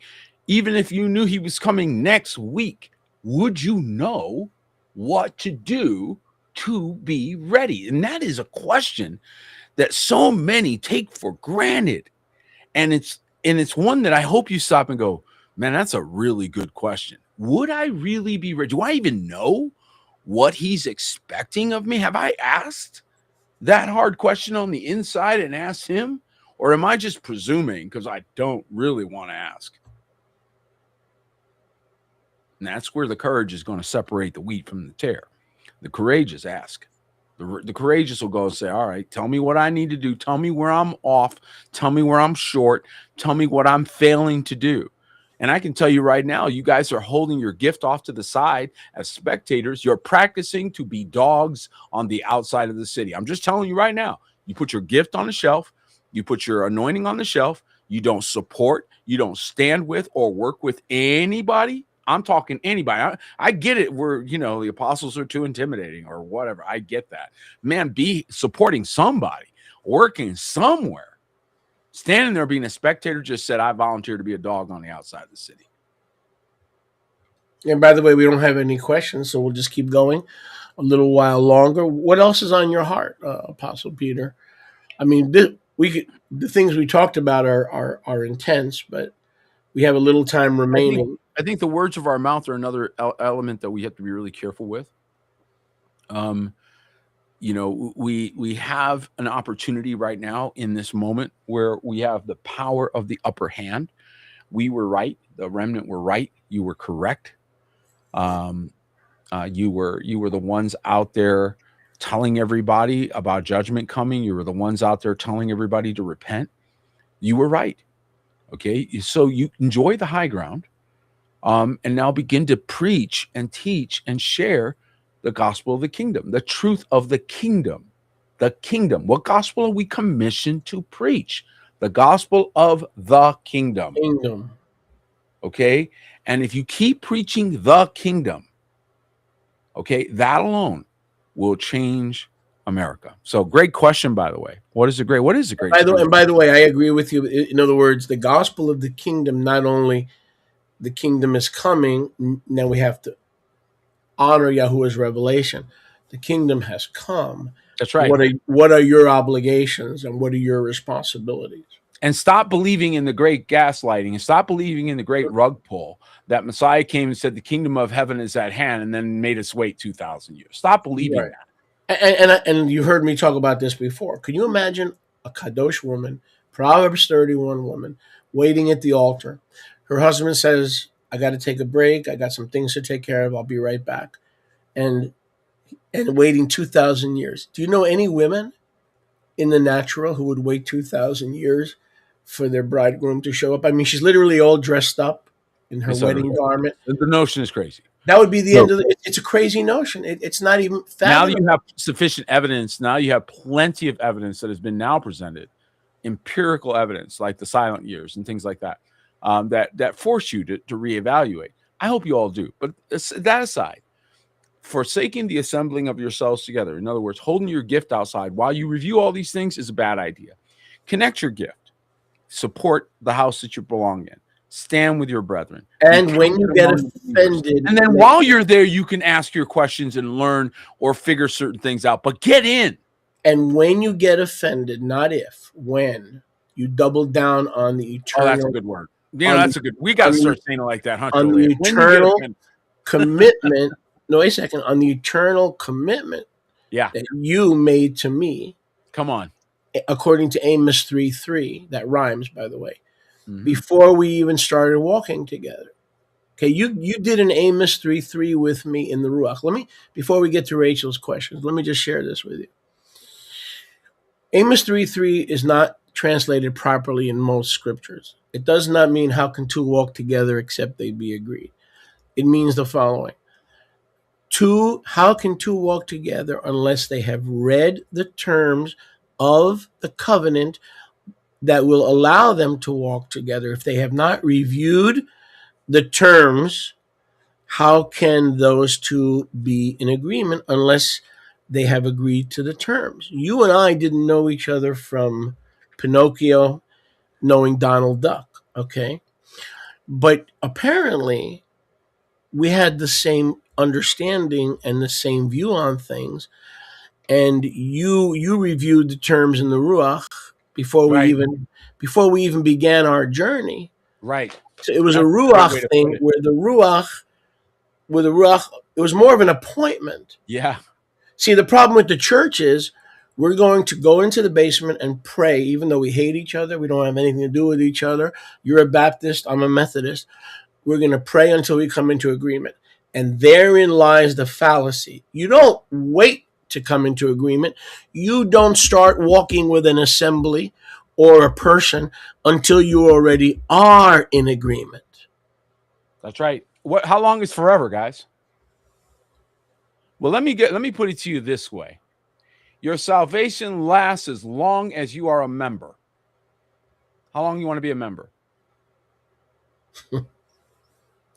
Even if you knew he was coming next week, would you know what to do to be ready? And that is a question that so many take for granted. And it's one that I hope you stop and go, man, that's a really good question. Would I really be ready? Do I even know what he's expecting of me? Have I asked that hard question on the inside and asked him? Or am I just presuming because I don't really want to ask? And that's where the courage is going to separate the wheat from the tare. The courageous ask. The courageous will go and say, all right, tell me what I need to do. Tell me where I'm off. Tell me where I'm short. Tell me what I'm failing to do. And I can tell you right now, you guys are holding your gift off to the side as spectators. You're practicing to be dogs on the outside of the city. I'm just telling you right now, you put your gift on the shelf. You put your anointing on the shelf. You don't support. You don't stand with or work with anybody. I'm talking anybody. I get it. The apostles are too intimidating or whatever. I get that. Man, be supporting somebody, working somewhere. Standing there being a spectator just said, I volunteer to be a dog on the outside of the city. And by the way, we don't have any questions, so we'll just keep going a little while longer. What else is on your heart, Apostle Peter? I mean, the things we talked about are intense, but we have a little time remaining. I think the words of our mouth are another element that we have to be really careful with. We have an opportunity right now in this moment where we have the power of the upper hand. We were right. The remnant were right. You were correct. You were the ones out there telling everybody about judgment coming. You were the ones out there telling everybody to repent. You were right. Okay. So you enjoy the high ground. And now begin to preach and teach and share the gospel of the kingdom, the truth of the kingdom, the kingdom. What gospel are we commissioned to preach? The gospel of the kingdom. Okay. And if you keep preaching the kingdom, okay, that alone will change America. So great question, by the way. What is a great? By the way, I agree with you. In other words, the gospel of the kingdom not only the kingdom is coming. Now we have to honor Yahuwah's revelation. The kingdom has come. That's right. What are your obligations and what are your responsibilities? And stop believing in the great gaslighting, and stop believing in the great rug pull that Messiah came and said the kingdom of heaven is at hand and then made us wait 2,000 years. Stop believing Right. that. And you heard me talk about this before. Can you imagine a Kadosh woman, Proverbs 31 woman, waiting at the altar? Her husband says, I got to take a break. I got some things to take care of. I'll be right back. And waiting 2,000 years. Do you know any women in the natural who would wait 2,000 years for their bridegroom to show up? I mean, she's literally all dressed up in her wedding garment. The notion is crazy. That would be the end of it. It's a crazy notion. It's not even fathomable. Now you have sufficient evidence. Now you have plenty of evidence that has been now presented, empirical evidence like the silent years and things like that, that force you to reevaluate. I hope you all do. But that aside, forsaking the assembling of yourselves together, in other words, holding your gift outside while you review all these things, is a bad idea. Connect your gift. Support the house that you belong in. Stand with your brethren. And when you get offended, and then while you're there, you can ask your questions and learn or figure certain things out. But get in. And when you get offended, not if, when you double down on the eternal. Oh, that's a good word. Yeah, that's a good. We got to start saying it like that, huh? On the eternal commitment. No, wait a second. On the eternal commitment that you made to me. Come on. According to Amos 3:3, that rhymes, by the way, before we even started walking together. Okay, you did an Amos 3:3 with me in the Ruach. Before we get to Rachel's questions, let me just share this with you. Amos 3:3 is not translated properly in most scriptures. It does not mean how can two walk together except they be agreed. It means the following. How can two walk together unless they have read the terms of the covenant that will allow them to walk together? If they have not reviewed the terms, how can those two be in agreement unless they have agreed to the terms? You and I didn't know each other from Pinocchio knowing Donald Duck, okay? But apparently we had the same understanding and the same view on things, and you reviewed the terms in the Ruach before we even began our journey. Right. So it was a Ruach thing where the Ruach, it was more of an appointment. Yeah. See, the problem with the church is we're going to go into the basement and pray, even though we hate each other. We don't have anything to do with each other. You're a Baptist. I'm a Methodist. We're going to pray until we come into agreement. And therein lies the fallacy. You don't wait to come into agreement. You don't start walking with an assembly or a person until you already are in agreement. That's right. How long is forever, guys? Well, let me put it to you this way. Your salvation lasts as long as you are a member. How long you want to be a member?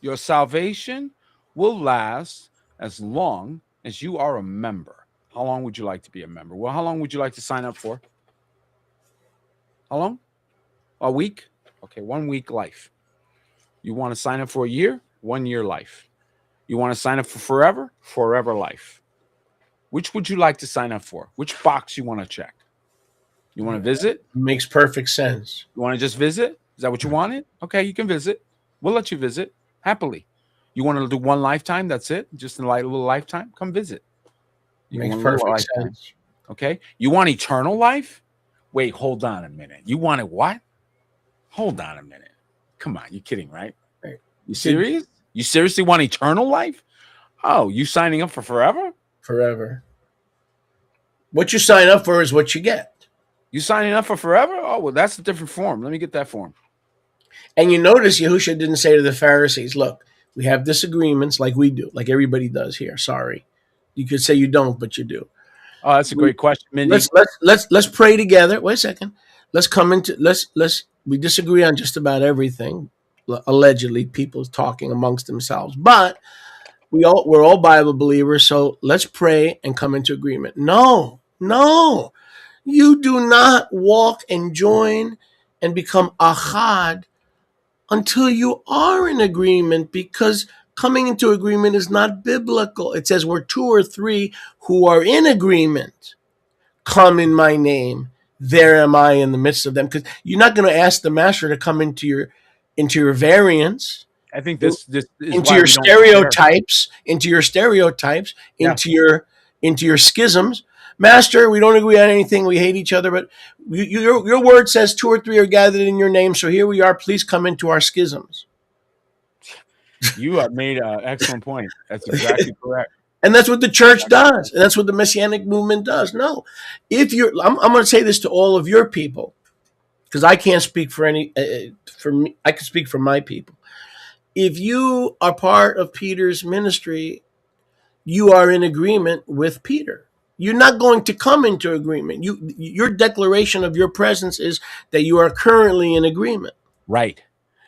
Your salvation will last as long as you are a member. How long would you like to be a member? Well, how long would you like to sign up for? How long? A week? Okay, 1 week life. You want to sign up for a year? 1 year life. You want to sign up for forever? Forever life. Which would you like to sign up for? Which box you want to check? You want to visit? Makes perfect sense. You want to just visit? Is that what you wanted? Okay, you can visit. We'll let you visit happily. You want to do one lifetime? That's it? Just a little lifetime? Come visit. Makes perfect sense. Okay. You want eternal life? Wait, hold on a minute. You want it what? Hold on a minute. Come on, you're kidding, right? You serious? You seriously want eternal life? Oh, you signing up for forever? Forever. What you sign up for is what you get. You signing up for forever? Oh, well, that's a different form. Let me get that form. And you notice Yahushua didn't say to the Pharisees, look, we have disagreements like we do, like everybody does here. Sorry. You could say you don't, but you do. Oh, that's a great question, Mindy. Let's pray together. Wait a second. We disagree on just about everything. Allegedly, people talking amongst themselves, but we're all Bible believers. So let's pray and come into agreement. No, you do not walk and join and become achad until you are in agreement, because coming into agreement is not biblical. It says where two or three who are in agreement come in my name, there am I in the midst of them. Because you're not going to ask the master to come into your variance, I think this is into why your we don't share. stereotypes, Yeah. into your schisms. Master, we don't agree on anything. We hate each other, but your word says two or three are gathered in your name. So here we are. Please come into our schisms. You have made an excellent point. That's exactly correct. And that's what the church does. And that's what the Messianic movement does. No, if you're, I'm going to say this to all of your people, because I can't speak for any, for me, I can speak for my people. If you are part of Peter's ministry, you are in agreement with Peter. You're not going to come into agreement. Your declaration of your presence is that you are currently in agreement. Right.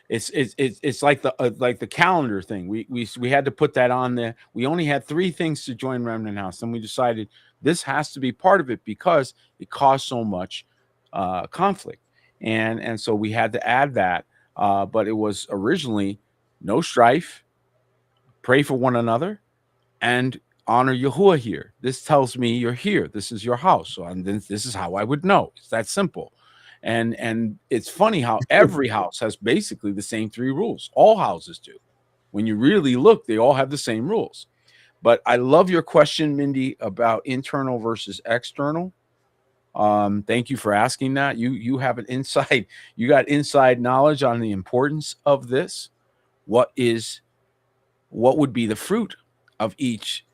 It's like the calendar thing. We had to put that on there. We only had 3 things to join Remnant House, and we decided this has to be part of it because it caused so much conflict, and so we had to add that. But it was originally no strife, pray for one another, and honor Yahuwah here. This tells me you're here. This is your house. So and this is how I would know. It's that simple. And it's funny how every house has basically the same 3 rules. All houses do. When you really look, they all have the same rules. But I love your question, Mindy, about internal versus external. Thank you for asking that. You have an inside, you got inside knowledge on the importance of this. What would be the fruit of each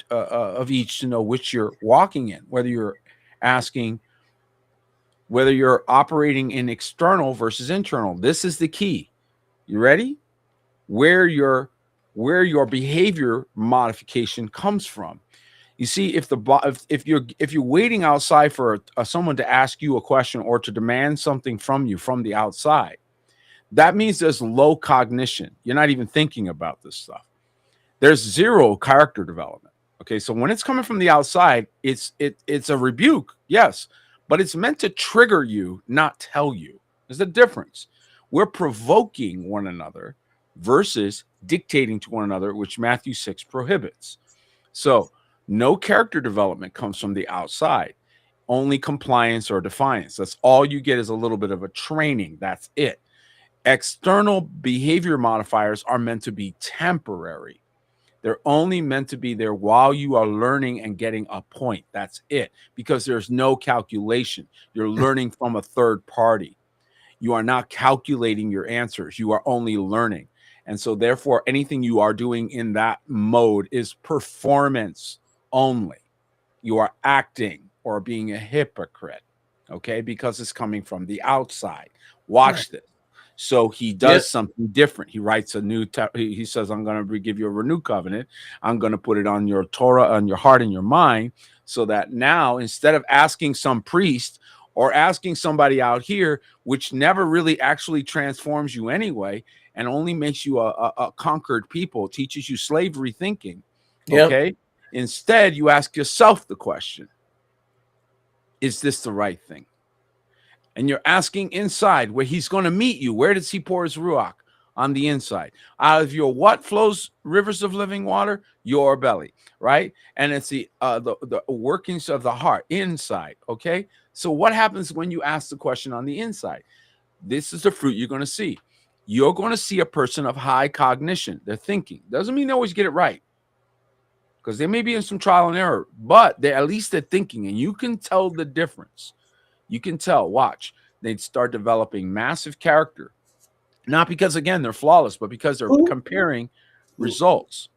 to know which you're walking in, whether you're asking, whether you're operating in external versus internal. This is the key. You ready? Where your behavior modification comes from. You see, if you're waiting outside for someone to ask you a question or to demand something from you from the outside, that means there's low cognition. You're not even thinking about this stuff. There's 0 character development. Okay, so when it's coming from the outside, it's a rebuke, yes, but it's meant to trigger you, not tell you. There's a difference. We're provoking one another versus dictating to one another, which Matthew 6 prohibits. So no character development comes from the outside, only compliance or defiance. That's all you get, is a little bit of a training. That's it. External behavior modifiers are meant to be temporary. They're only meant to be there while you are learning and getting a point. That's it. Because there's no calculation. You're learning from a third party. You are not calculating your answers. You are only learning. And so therefore, anything you are doing in that mode is performance only. You are acting or being a hypocrite, okay? Because it's coming from the outside. Watch this. So he does something different. He writes a new, he says, I'm going to give you a renewed covenant. I'm going to put it on your Torah, on your heart and your mind, so that now, instead of asking some priest or asking somebody out here, which never really actually transforms you anyway, and only makes you a conquered people, teaches you slavery thinking, okay? Instead, you ask yourself the question, is this the right thing? And you're asking inside, where he's going to meet you. Where does he pour his ruach? On the inside. Out of your what flows rivers of living water? Your belly, right? And it's the workings of the heart inside, okay? So what happens when you ask the question on the inside? This is the fruit you're going to see. You're going to see a person of high cognition. They're thinking. Doesn't mean they always get it right, because they may be in some trial and error, but at least they're thinking, and you can tell the difference. You can tell. Watch. They'd start developing massive character. Not because, again, they're flawless, but because they're comparing results.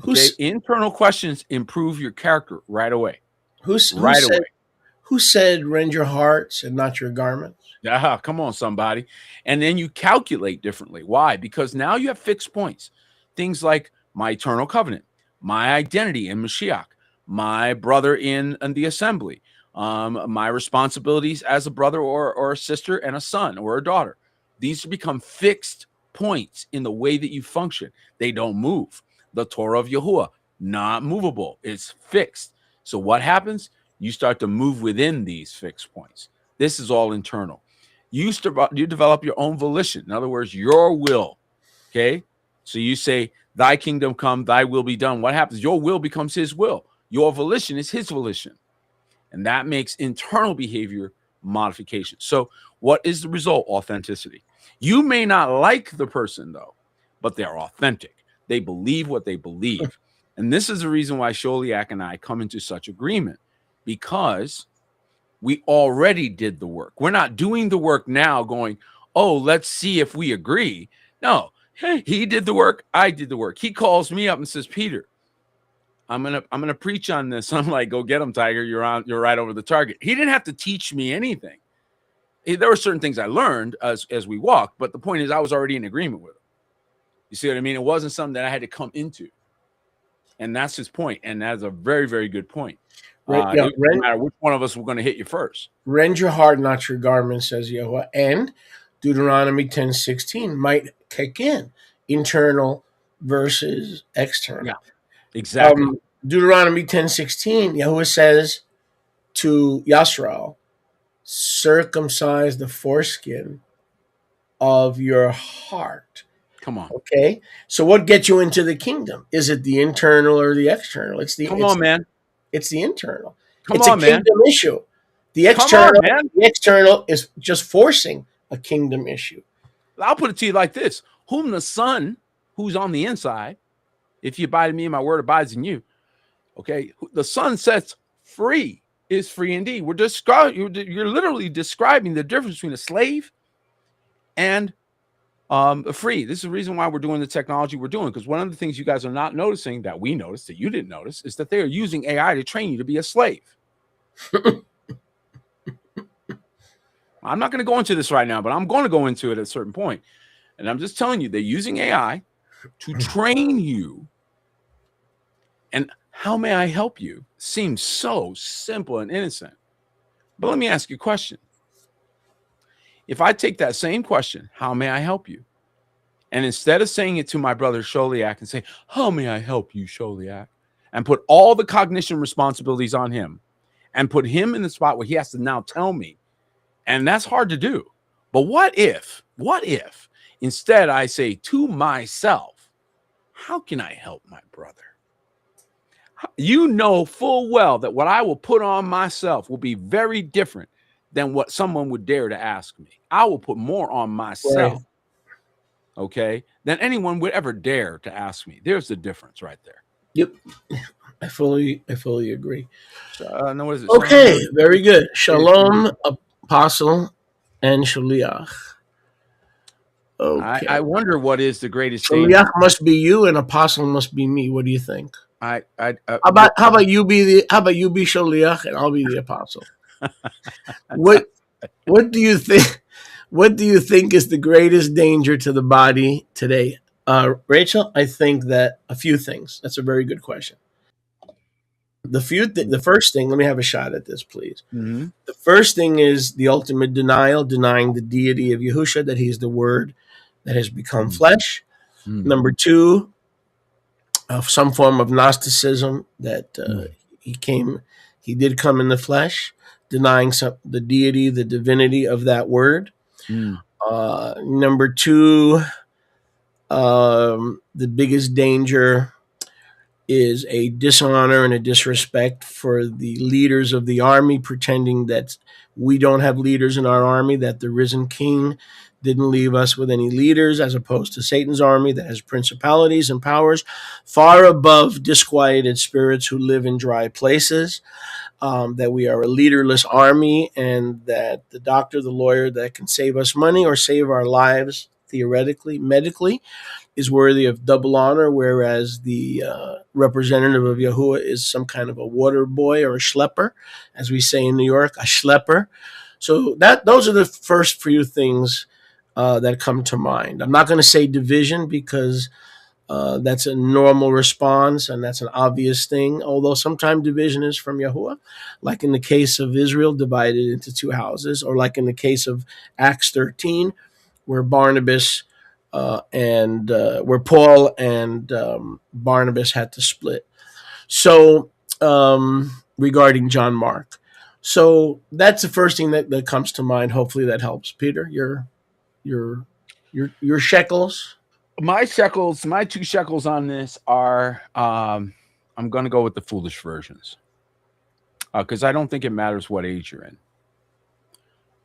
Okay? Internal questions improve your character right away. Who said rend your hearts and not your garments? Yeah, come on, somebody. And then you calculate differently. Why? Because now you have fixed points. Things like my eternal covenant, my identity in Mashiach, my brother in the assembly, my responsibilities as a brother or a sister and a son or a daughter. These become fixed points in the way that you function. They don't move. The Torah of Yahuwah, not movable. It's fixed. So what happens? You start to move within these fixed points. This is all internal. You develop your own volition. In other words, your will. Okay. So you say, thy kingdom come, thy will be done. What happens? Your will becomes his will. Your volition is his volition. And that makes internal behavior modification. So what is the result? Authenticity. You may not like the person though, but they're authentic. They believe what they believe. And this is the reason why Sholiak and I come into such agreement, because we already did the work. We're not doing the work now going, oh, let's see if we agree. No, he did the work. I did the work. He calls me up and says, Peter, I'm gonna preach on this. I'm like, go get him, Tiger. You're right over the target. He didn't have to teach me anything. There were certain things I learned as we walked, but the point is I was already in agreement with him. You see what I mean? It wasn't something that I had to come into. And that's his point. And that's a very, very good point. Right, It doesn't matter which one of us were going to hit you first. Rend your heart, not your garment, says Yahuwah. And Deuteronomy 10:16 might kick in. Internal versus external. Yeah, exactly. Deuteronomy 10:16, Yahuwah says to Yasrael, circumcise the foreskin of your heart. Come on. Okay? So what gets you into the kingdom? Is it the internal or the external? Come on, man. It's the internal. Come it's on, a kingdom man. issue. The external, Come on, man. the external is just forcing a kingdom issue. I'll put it to you like this. Whom the Son, who's on the inside, if you abide in me and my word abides in you, okay, the Son sets free is free indeed. You're literally describing the difference between a slave and free. This is the reason why we're doing the technology we're doing, because one of the things you guys are not noticing that we noticed that you didn't notice is that they are using AI to train you to be a slave. I'm not going to go into this right now, but I'm going to go into it at a certain point. And I'm just telling you, they're using AI to train you. And how may I help you? Seems so simple and innocent. But let me ask you a question. If I take that same question, how may I help you? And instead of saying it to my brother Sholiak and say, how may I help you, Sholiak? And put all the cognition responsibilities on him and put him in the spot where he has to now tell me. And that's hard to do. But what if instead I say to myself, how can I help my brother? You know full well that what I will put on myself will be very different than what someone would dare to ask me. I will put more on myself, right, okay, than anyone would ever dare to ask me. There's the difference right there. Yep. I fully agree. So, no, what is it? Okay, very good. Shalom, apostle, and shaliach. Okay. I wonder what is the greatest thing. Shaliach must be you, and apostle must be me. What do you think? How about you be shaliach, and I'll be the apostle? What do you think? What do you think is the greatest danger to the body today, Rachel? I think that a few things. That's a very good question. The first thing. Let me have a shot at this, please. Mm-hmm. The first thing is the ultimate denial, denying the deity of Yahusha, that he's the Word that has become flesh. Mm-hmm. Number two, some form of Gnosticism, that he did come in the flesh, denying the deity, the divinity of that word. Number two, the biggest danger is a dishonor and a disrespect for the leaders of the army, pretending that we don't have leaders in our army, that the risen king didn't leave us with any leaders, as opposed to Satan's army that has principalities and powers far above disquieted spirits who live in dry places. That we are a leaderless army, and that the doctor, the lawyer that can save us money or save our lives, theoretically, medically, is worthy of double honor, whereas the representative of Yahuwah is some kind of a water boy or a schlepper, as we say in New York, a schlepper. So those are the first few things that come to mind. I'm not going to say division, because that's a normal response, and that's an obvious thing, although sometimes division is from Yahuwah, like in the case of Israel divided into two houses, or like in the case of Acts 13, where Barnabas where Paul and Barnabas had to split. So regarding John Mark. So that's the first thing that comes to mind. Hopefully that helps. Peter, your your shekels. My shekels, my 2 shekels on this are I'm going to go with the foolish versions because I don't think it matters what age you're in.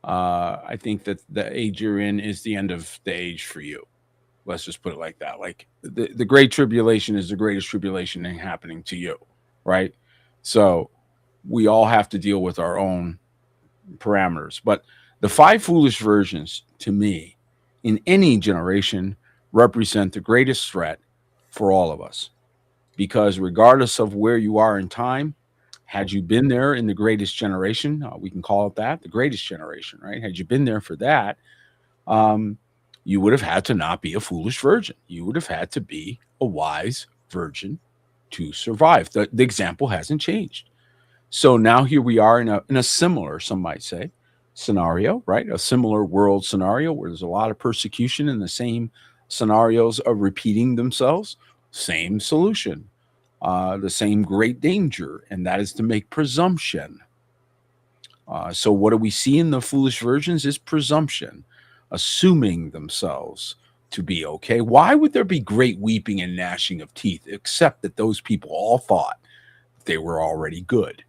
I think that the age you're in is the end of the age for you. Let's just put it like that. Like the great tribulation is the greatest tribulation happening to you, right? So we all have to deal with our own parameters. But the 5 foolish versions, to me, in any generation, represent the greatest threat for all of us. Because regardless of where you are in time, had you been there in the greatest generation, we can call it that, the greatest generation, right? Had you been there for that, um, you would have had to not be a foolish virgin. You would have had to be a wise virgin to survive. The example hasn't changed. So now here we are in a similar, some might say, scenario, right? A similar world scenario where there's a lot of persecution and the same scenarios are repeating themselves. Same solution, the same great danger, and that is to make presumption. So what do we see in the foolish virgins is presumption, assuming themselves to be okay. Why would there be great weeping and gnashing of teeth, except that those people all thought they were already good?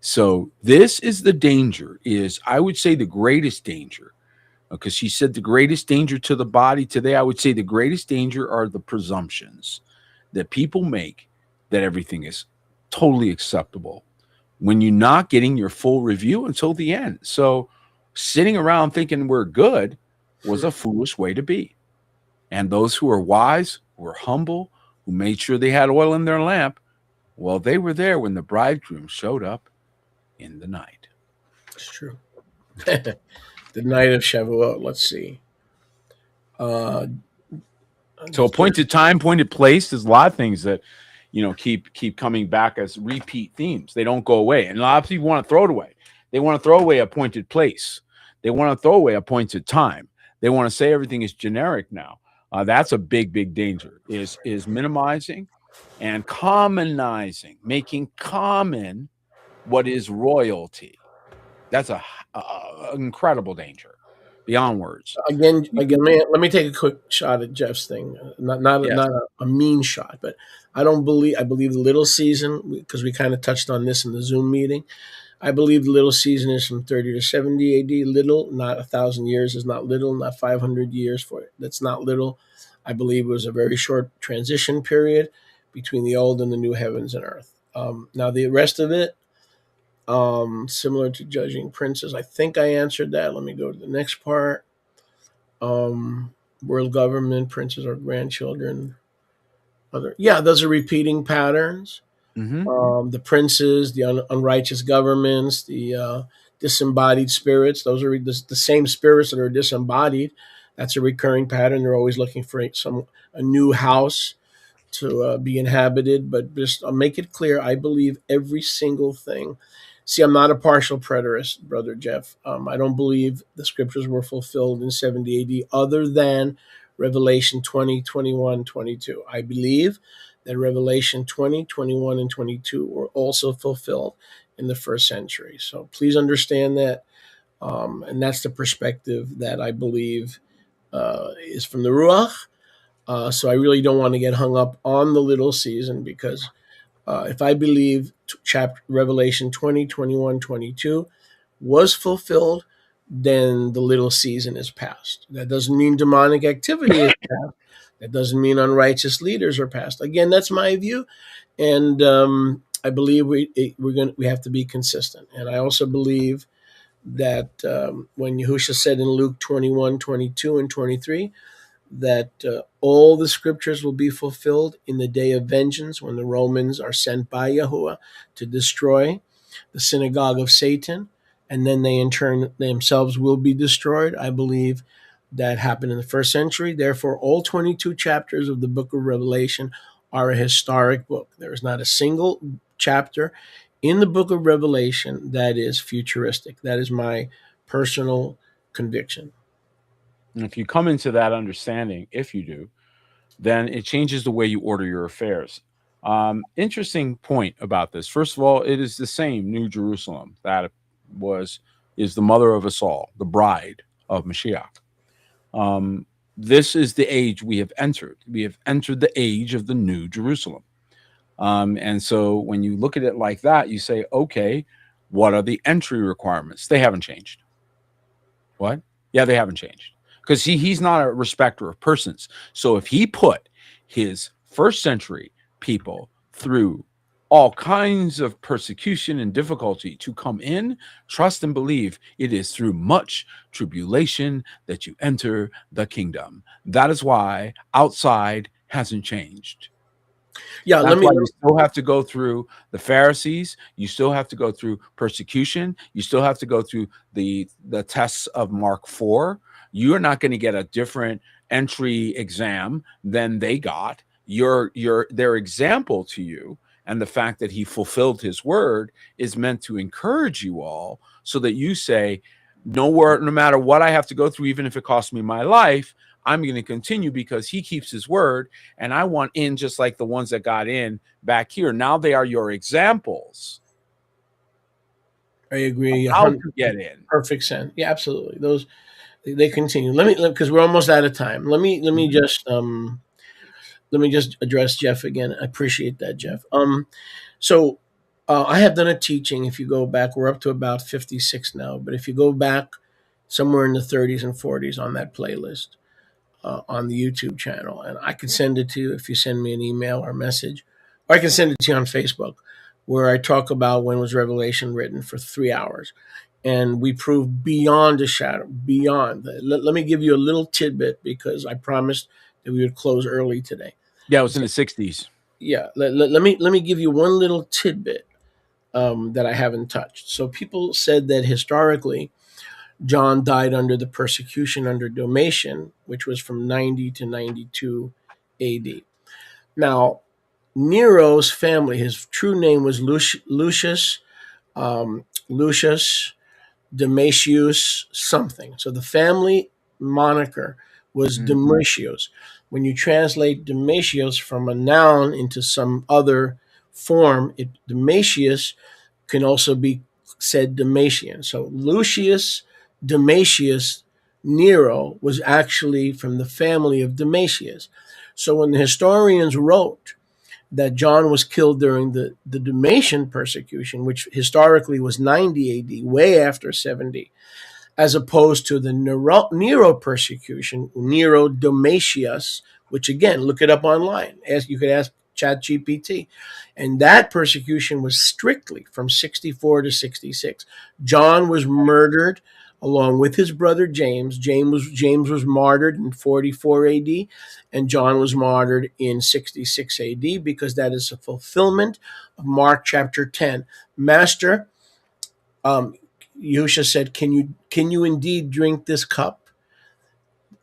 So this is the danger, is I would say the greatest danger, because she said the greatest danger to the body today. I would say the greatest danger are the presumptions that people make that everything is totally acceptable when you're not getting your full review until the end. So sitting around thinking we're good was a foolish way to be. And those who are wise, who are humble, who made sure they had oil in their lamp, well, they were there when the bridegroom showed up in the night. It's true. The night of Shavuot. Let's see. So appointed time, appointed place, there's a lot of things that, keep coming back as repeat themes. They don't go away. And a lot of people want to throw it away. They want to throw away appointed place. They want to throw away appointed time. They want to say everything is generic now. That's a big, big danger, is minimizing and commonizing, making common what is royalty. That's a incredible danger beyond words. Again, let me take a quick shot at Jeff's thing. Not Yes. a mean shot, but I believe the little season, because we kind of touched on this in the Zoom meeting. I believe the little season is from 30 to 70 AD. Little, not 1,000 years is not little, not 500 years for it. That's not little. I believe it was a very short transition period between the old and the new heavens and earth. Now the rest of it, similar to judging princes. I think I answered that. Let me go to the next part. World government, princes or grandchildren. Those are repeating patterns. Mm-hmm. The princes, the unrighteous governments, the disembodied spirits. Those are the same spirits that are disembodied. That's a recurring pattern. They're always looking for a new house to be inhabited. But just I'll make it clear, I believe every single thing. See, I'm not a partial preterist, Brother Jeff. I don't believe the scriptures were fulfilled in 70 AD other than Revelation 20, 21, 22. I believe that Revelation 20, 21, and 22 were also fulfilled in the first century. So please understand that. And that's the perspective that I believe is from the Ruach. So I really don't want to get hung up on the little season, because if I believe Revelation 20, 21, 22 was fulfilled, then the little season is past. That doesn't mean demonic activity is past. That doesn't mean unrighteous leaders are past. Again, that's my view, and I believe we have to be consistent. And I also believe that when Yahushua said in Luke 21, 22, and 23, that all the scriptures will be fulfilled in the day of vengeance, when the Romans are sent by Yahuwah to destroy the synagogue of Satan, and then they in turn themselves will be destroyed. I believe that happened in the first century. Therefore, all 22 chapters of the book of Revelation are a historic book. There is not a single chapter in the book of Revelation that is futuristic. That is my personal conviction. And if you come into that understanding, if you do, then it changes the way you order your affairs. Interesting point about this. First of all, it is the same New Jerusalem that is the mother of us all, the bride of Mashiach. This is the age we have entered. We have entered the age of the New Jerusalem. And so when you look at it like that, you say, okay, what are the entry requirements? They haven't changed. What? Yeah, they haven't changed. Because he's not a respecter of persons. So if he put his first century people through all kinds of persecution and difficulty to come in, trust and believe it is through much tribulation that you enter the kingdom. That is why outside hasn't changed. Yeah, That's why you still have to go through the Pharisees. You still have to go through persecution. You still have to go through the tests of Mark 4. You are not going to get a different entry exam than they got. Their example to you, and the fact that he fulfilled his word, is meant to encourage you all, so that you say, no matter what I have to go through, even if it costs me my life, I'm going to continue because he keeps his word, and I want in just like the ones that got in back here. Now they are your examples. I agree. How to get in. Perfect sense. Yeah, absolutely. Those, they continue. Because we're almost out of time. Let me just address Jeff again. I appreciate that, Jeff. So I have done a teaching. If you go back, we're up to about 56 now. But if you go back somewhere in the 30s and 40s on that playlist, on the YouTube channel, and I can send it to you if you send me an email or message, or I can send it to you on Facebook, where I talk about when was Revelation written for 3 hours, and we prove beyond a shadow, beyond. Let me give you a little tidbit, because I promised that we would close early today. Yeah, it was in the 60s. Yeah, let me give you one little tidbit that I haven't touched. So people said that historically, John died under the persecution under Domitian, which was from 90 to 92 AD. Now, Nero's family, his true name was Lucius Domitius something. So the family moniker was Domitius. When you translate Domitius from a noun into some other form, Domitius can also be said Domitian. So Lucius Domitius Nero was actually from the family of Domitius. So when the historians wrote that John was killed during the Domitian persecution, which historically was 90 AD, way after 70, as opposed to the Nero persecution, Nero Domitius, which again, look it up online. You could ask ChatGPT. And that persecution was strictly from 64 to 66. John was murdered along with his brother James. James was martyred in 44 AD, and John was martyred in 66 AD, because that is a fulfillment of Mark chapter 10. Master, Yahusha said, can you indeed drink this cup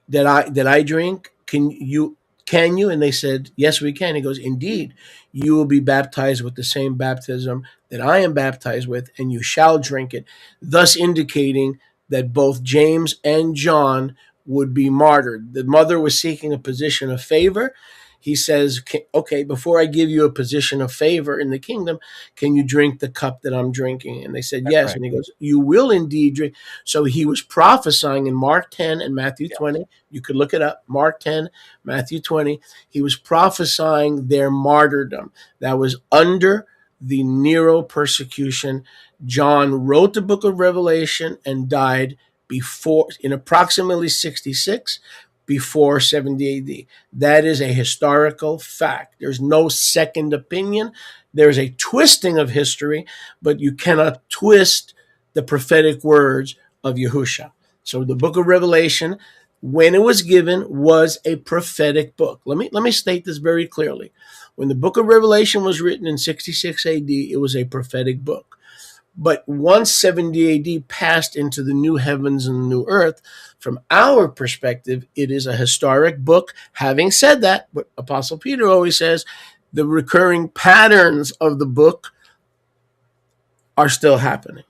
that I drink? Can you? And they said, yes, we can. He goes, indeed, you will be baptized with the same baptism that I am baptized with, and you shall drink it, thus indicating that both James and John would be martyred. The mother was seeking a position of favor. He says, okay, before I give you a position of favor in the kingdom, can you drink the cup that I'm drinking? And they said, yes. Right. And he goes, you will indeed drink. So he was prophesying in Mark 10 and Matthew 20. You could look it up. Mark 10, Matthew 20. He was prophesying their martyrdom. That was under the Nero persecution. John wrote the book of Revelation and died in approximately 66, before 70 AD. That is a historical fact. There's no second opinion. There's a twisting of history, but you cannot twist the prophetic words of Yahusha. So the book of Revelation, when it was given, was a prophetic book. Let me state this very clearly. When the book of Revelation was written in 66 AD, it was a prophetic book. But once 70 AD passed into the new heavens and the new earth, from our perspective, it is a historic book. Having said that, what Apostle Peter always says, the recurring patterns of the book are still happening.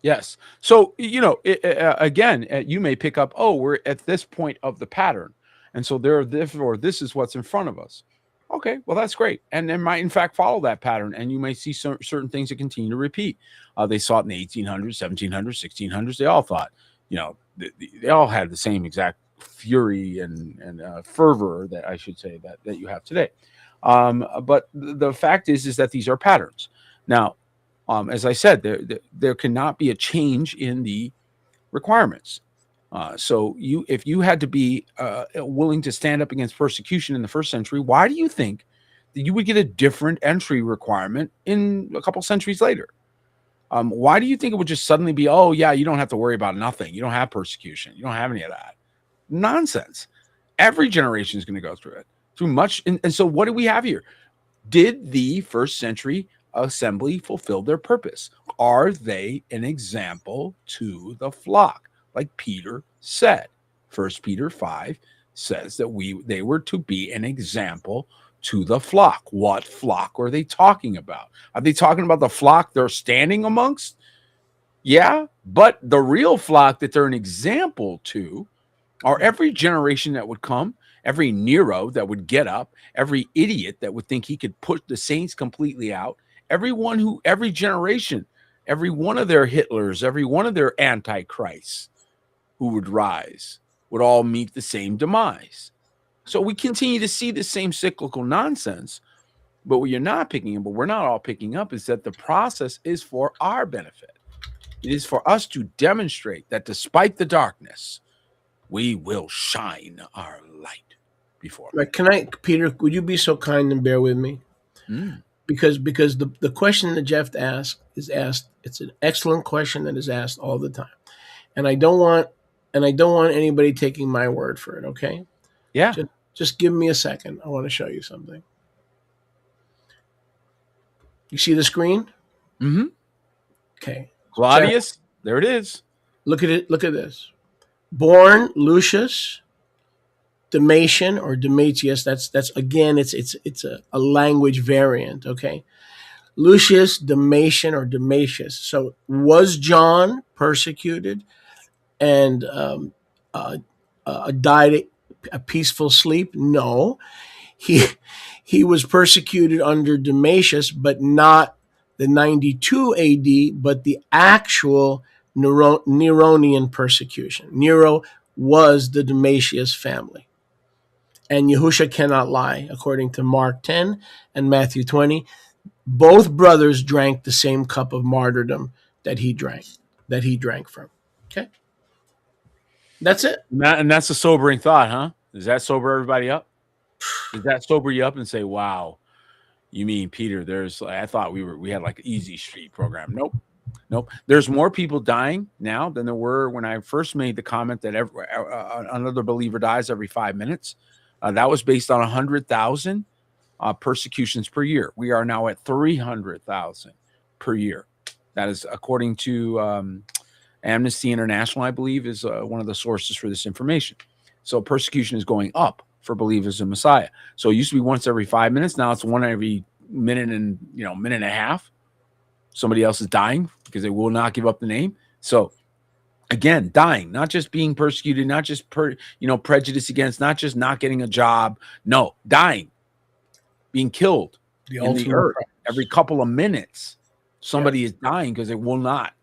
Yes. So, again, you may pick up, we're at this point of the pattern. And so therefore, this is what's in front of us. Okay, well, that's great. And they might, in fact, follow that pattern. And you may see certain things that continue to repeat. They saw it in the 1800s, 1700s, 1600s. They all thought, they all had the same exact fury and fervor, that I should say, that you have today. But the fact is that these are patterns. Now, as I said, there cannot be a change in the requirements. So if you had to be willing to stand up against persecution in the first century, why do you think that you would get a different entry requirement in a couple centuries later? Why do you think it would just suddenly be, oh yeah, you don't have to worry about nothing. You don't have persecution. You don't have any of that. Nonsense. Every generation is going to go through it, through much. And so what do we have here? Did the first century assembly fulfill their purpose? Are they an example to the flock? Like Peter said, 1 Peter 5 says that they were to be an example to the flock. What flock are they talking about? Are they talking about the flock they're standing amongst? Yeah, but the real flock that they're an example to are every generation that would come, every Nero that would get up, every idiot that would think he could put the saints completely out, every generation, every one of their Hitlers, every one of their antichrists who would rise would all meet the same demise. So we continue to see the same cyclical nonsense. But what you're not picking up, but we're not all picking up, is that the process is for our benefit. It is for us to demonstrate that despite the darkness, we will shine our light before. Right. Peter, would you be so kind and bear with me? Because the question that Jeff asked is asked. It's an excellent question that is asked all the time, and I don't want anybody taking my word for it. Okay? Yeah. Just give me a second. I want to show you something. You see the screen? Mm-hmm. Okay. Claudius, there it is. Look at it. Look at this. Born Lucius Domitian or Domitius. That's again. It's a language variant. Okay. Lucius Domitian or Domitius. So was John persecuted and died a peaceful sleep? No. He was persecuted under Domitius, but not the 92 AD, but the actual Neronian persecution. Nero was the Domitius family. And Yahusha cannot lie, according to Mark 10 and Matthew 20. Both brothers drank the same cup of martyrdom that he drank from. Okay? That's it. And that's a sobering thought, huh? Does that sober everybody up? Does that sober you up and say, wow, you mean, Peter, I thought we had like an easy street program. Nope. There's more people dying now than there were when I first made the comment that another believer dies every 5 minutes. That was based on 100,000 persecutions per year. We are now at 300,000 per year. That is according to Amnesty International, I believe, is one of the sources for this information. So persecution is going up for believers in Messiah. So it used to be once every 5 minutes. Now it's one every minute and a half. Somebody else is dying because they will not give up the name. So again, dying, not just being persecuted, not just prejudice against, not just not getting a job. No, dying, being killed in the earth every couple of minutes. Somebody is dying because they will not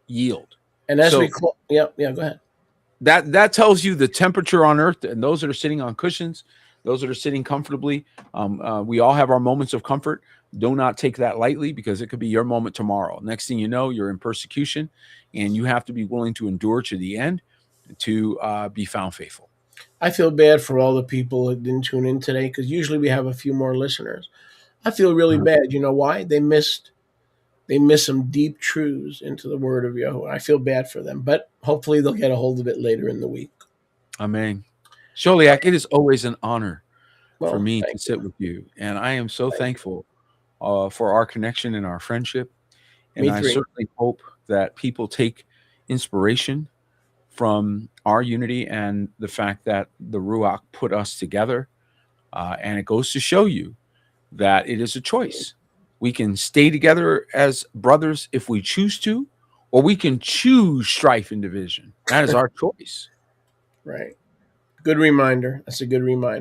yield. And as go ahead. That tells you the temperature on earth, and those that are sitting on cushions, those that are sitting comfortably, we all have our moments of comfort. Do not take that lightly, because it could be your moment tomorrow. Next thing you know, you're in persecution, and you have to be willing to endure to the end to be found faithful. I feel bad for all the people that didn't tune in today, because usually we have a few more listeners. I feel really bad. You know why? They missed some deep truths into the word of Yahuwah. I feel bad for them, but hopefully they'll get a hold of it later in the week. Amen. Sholiak, it is always an honor for me to sit with you. And I am so thankful for our connection and our friendship. And I certainly hope that people take inspiration from our unity and the fact that the Ruach put us together. And it goes to show you that it is a choice. We can stay together as brothers if we choose to, or we can choose strife and division. That is our choice. Right. Good reminder. That's a good reminder.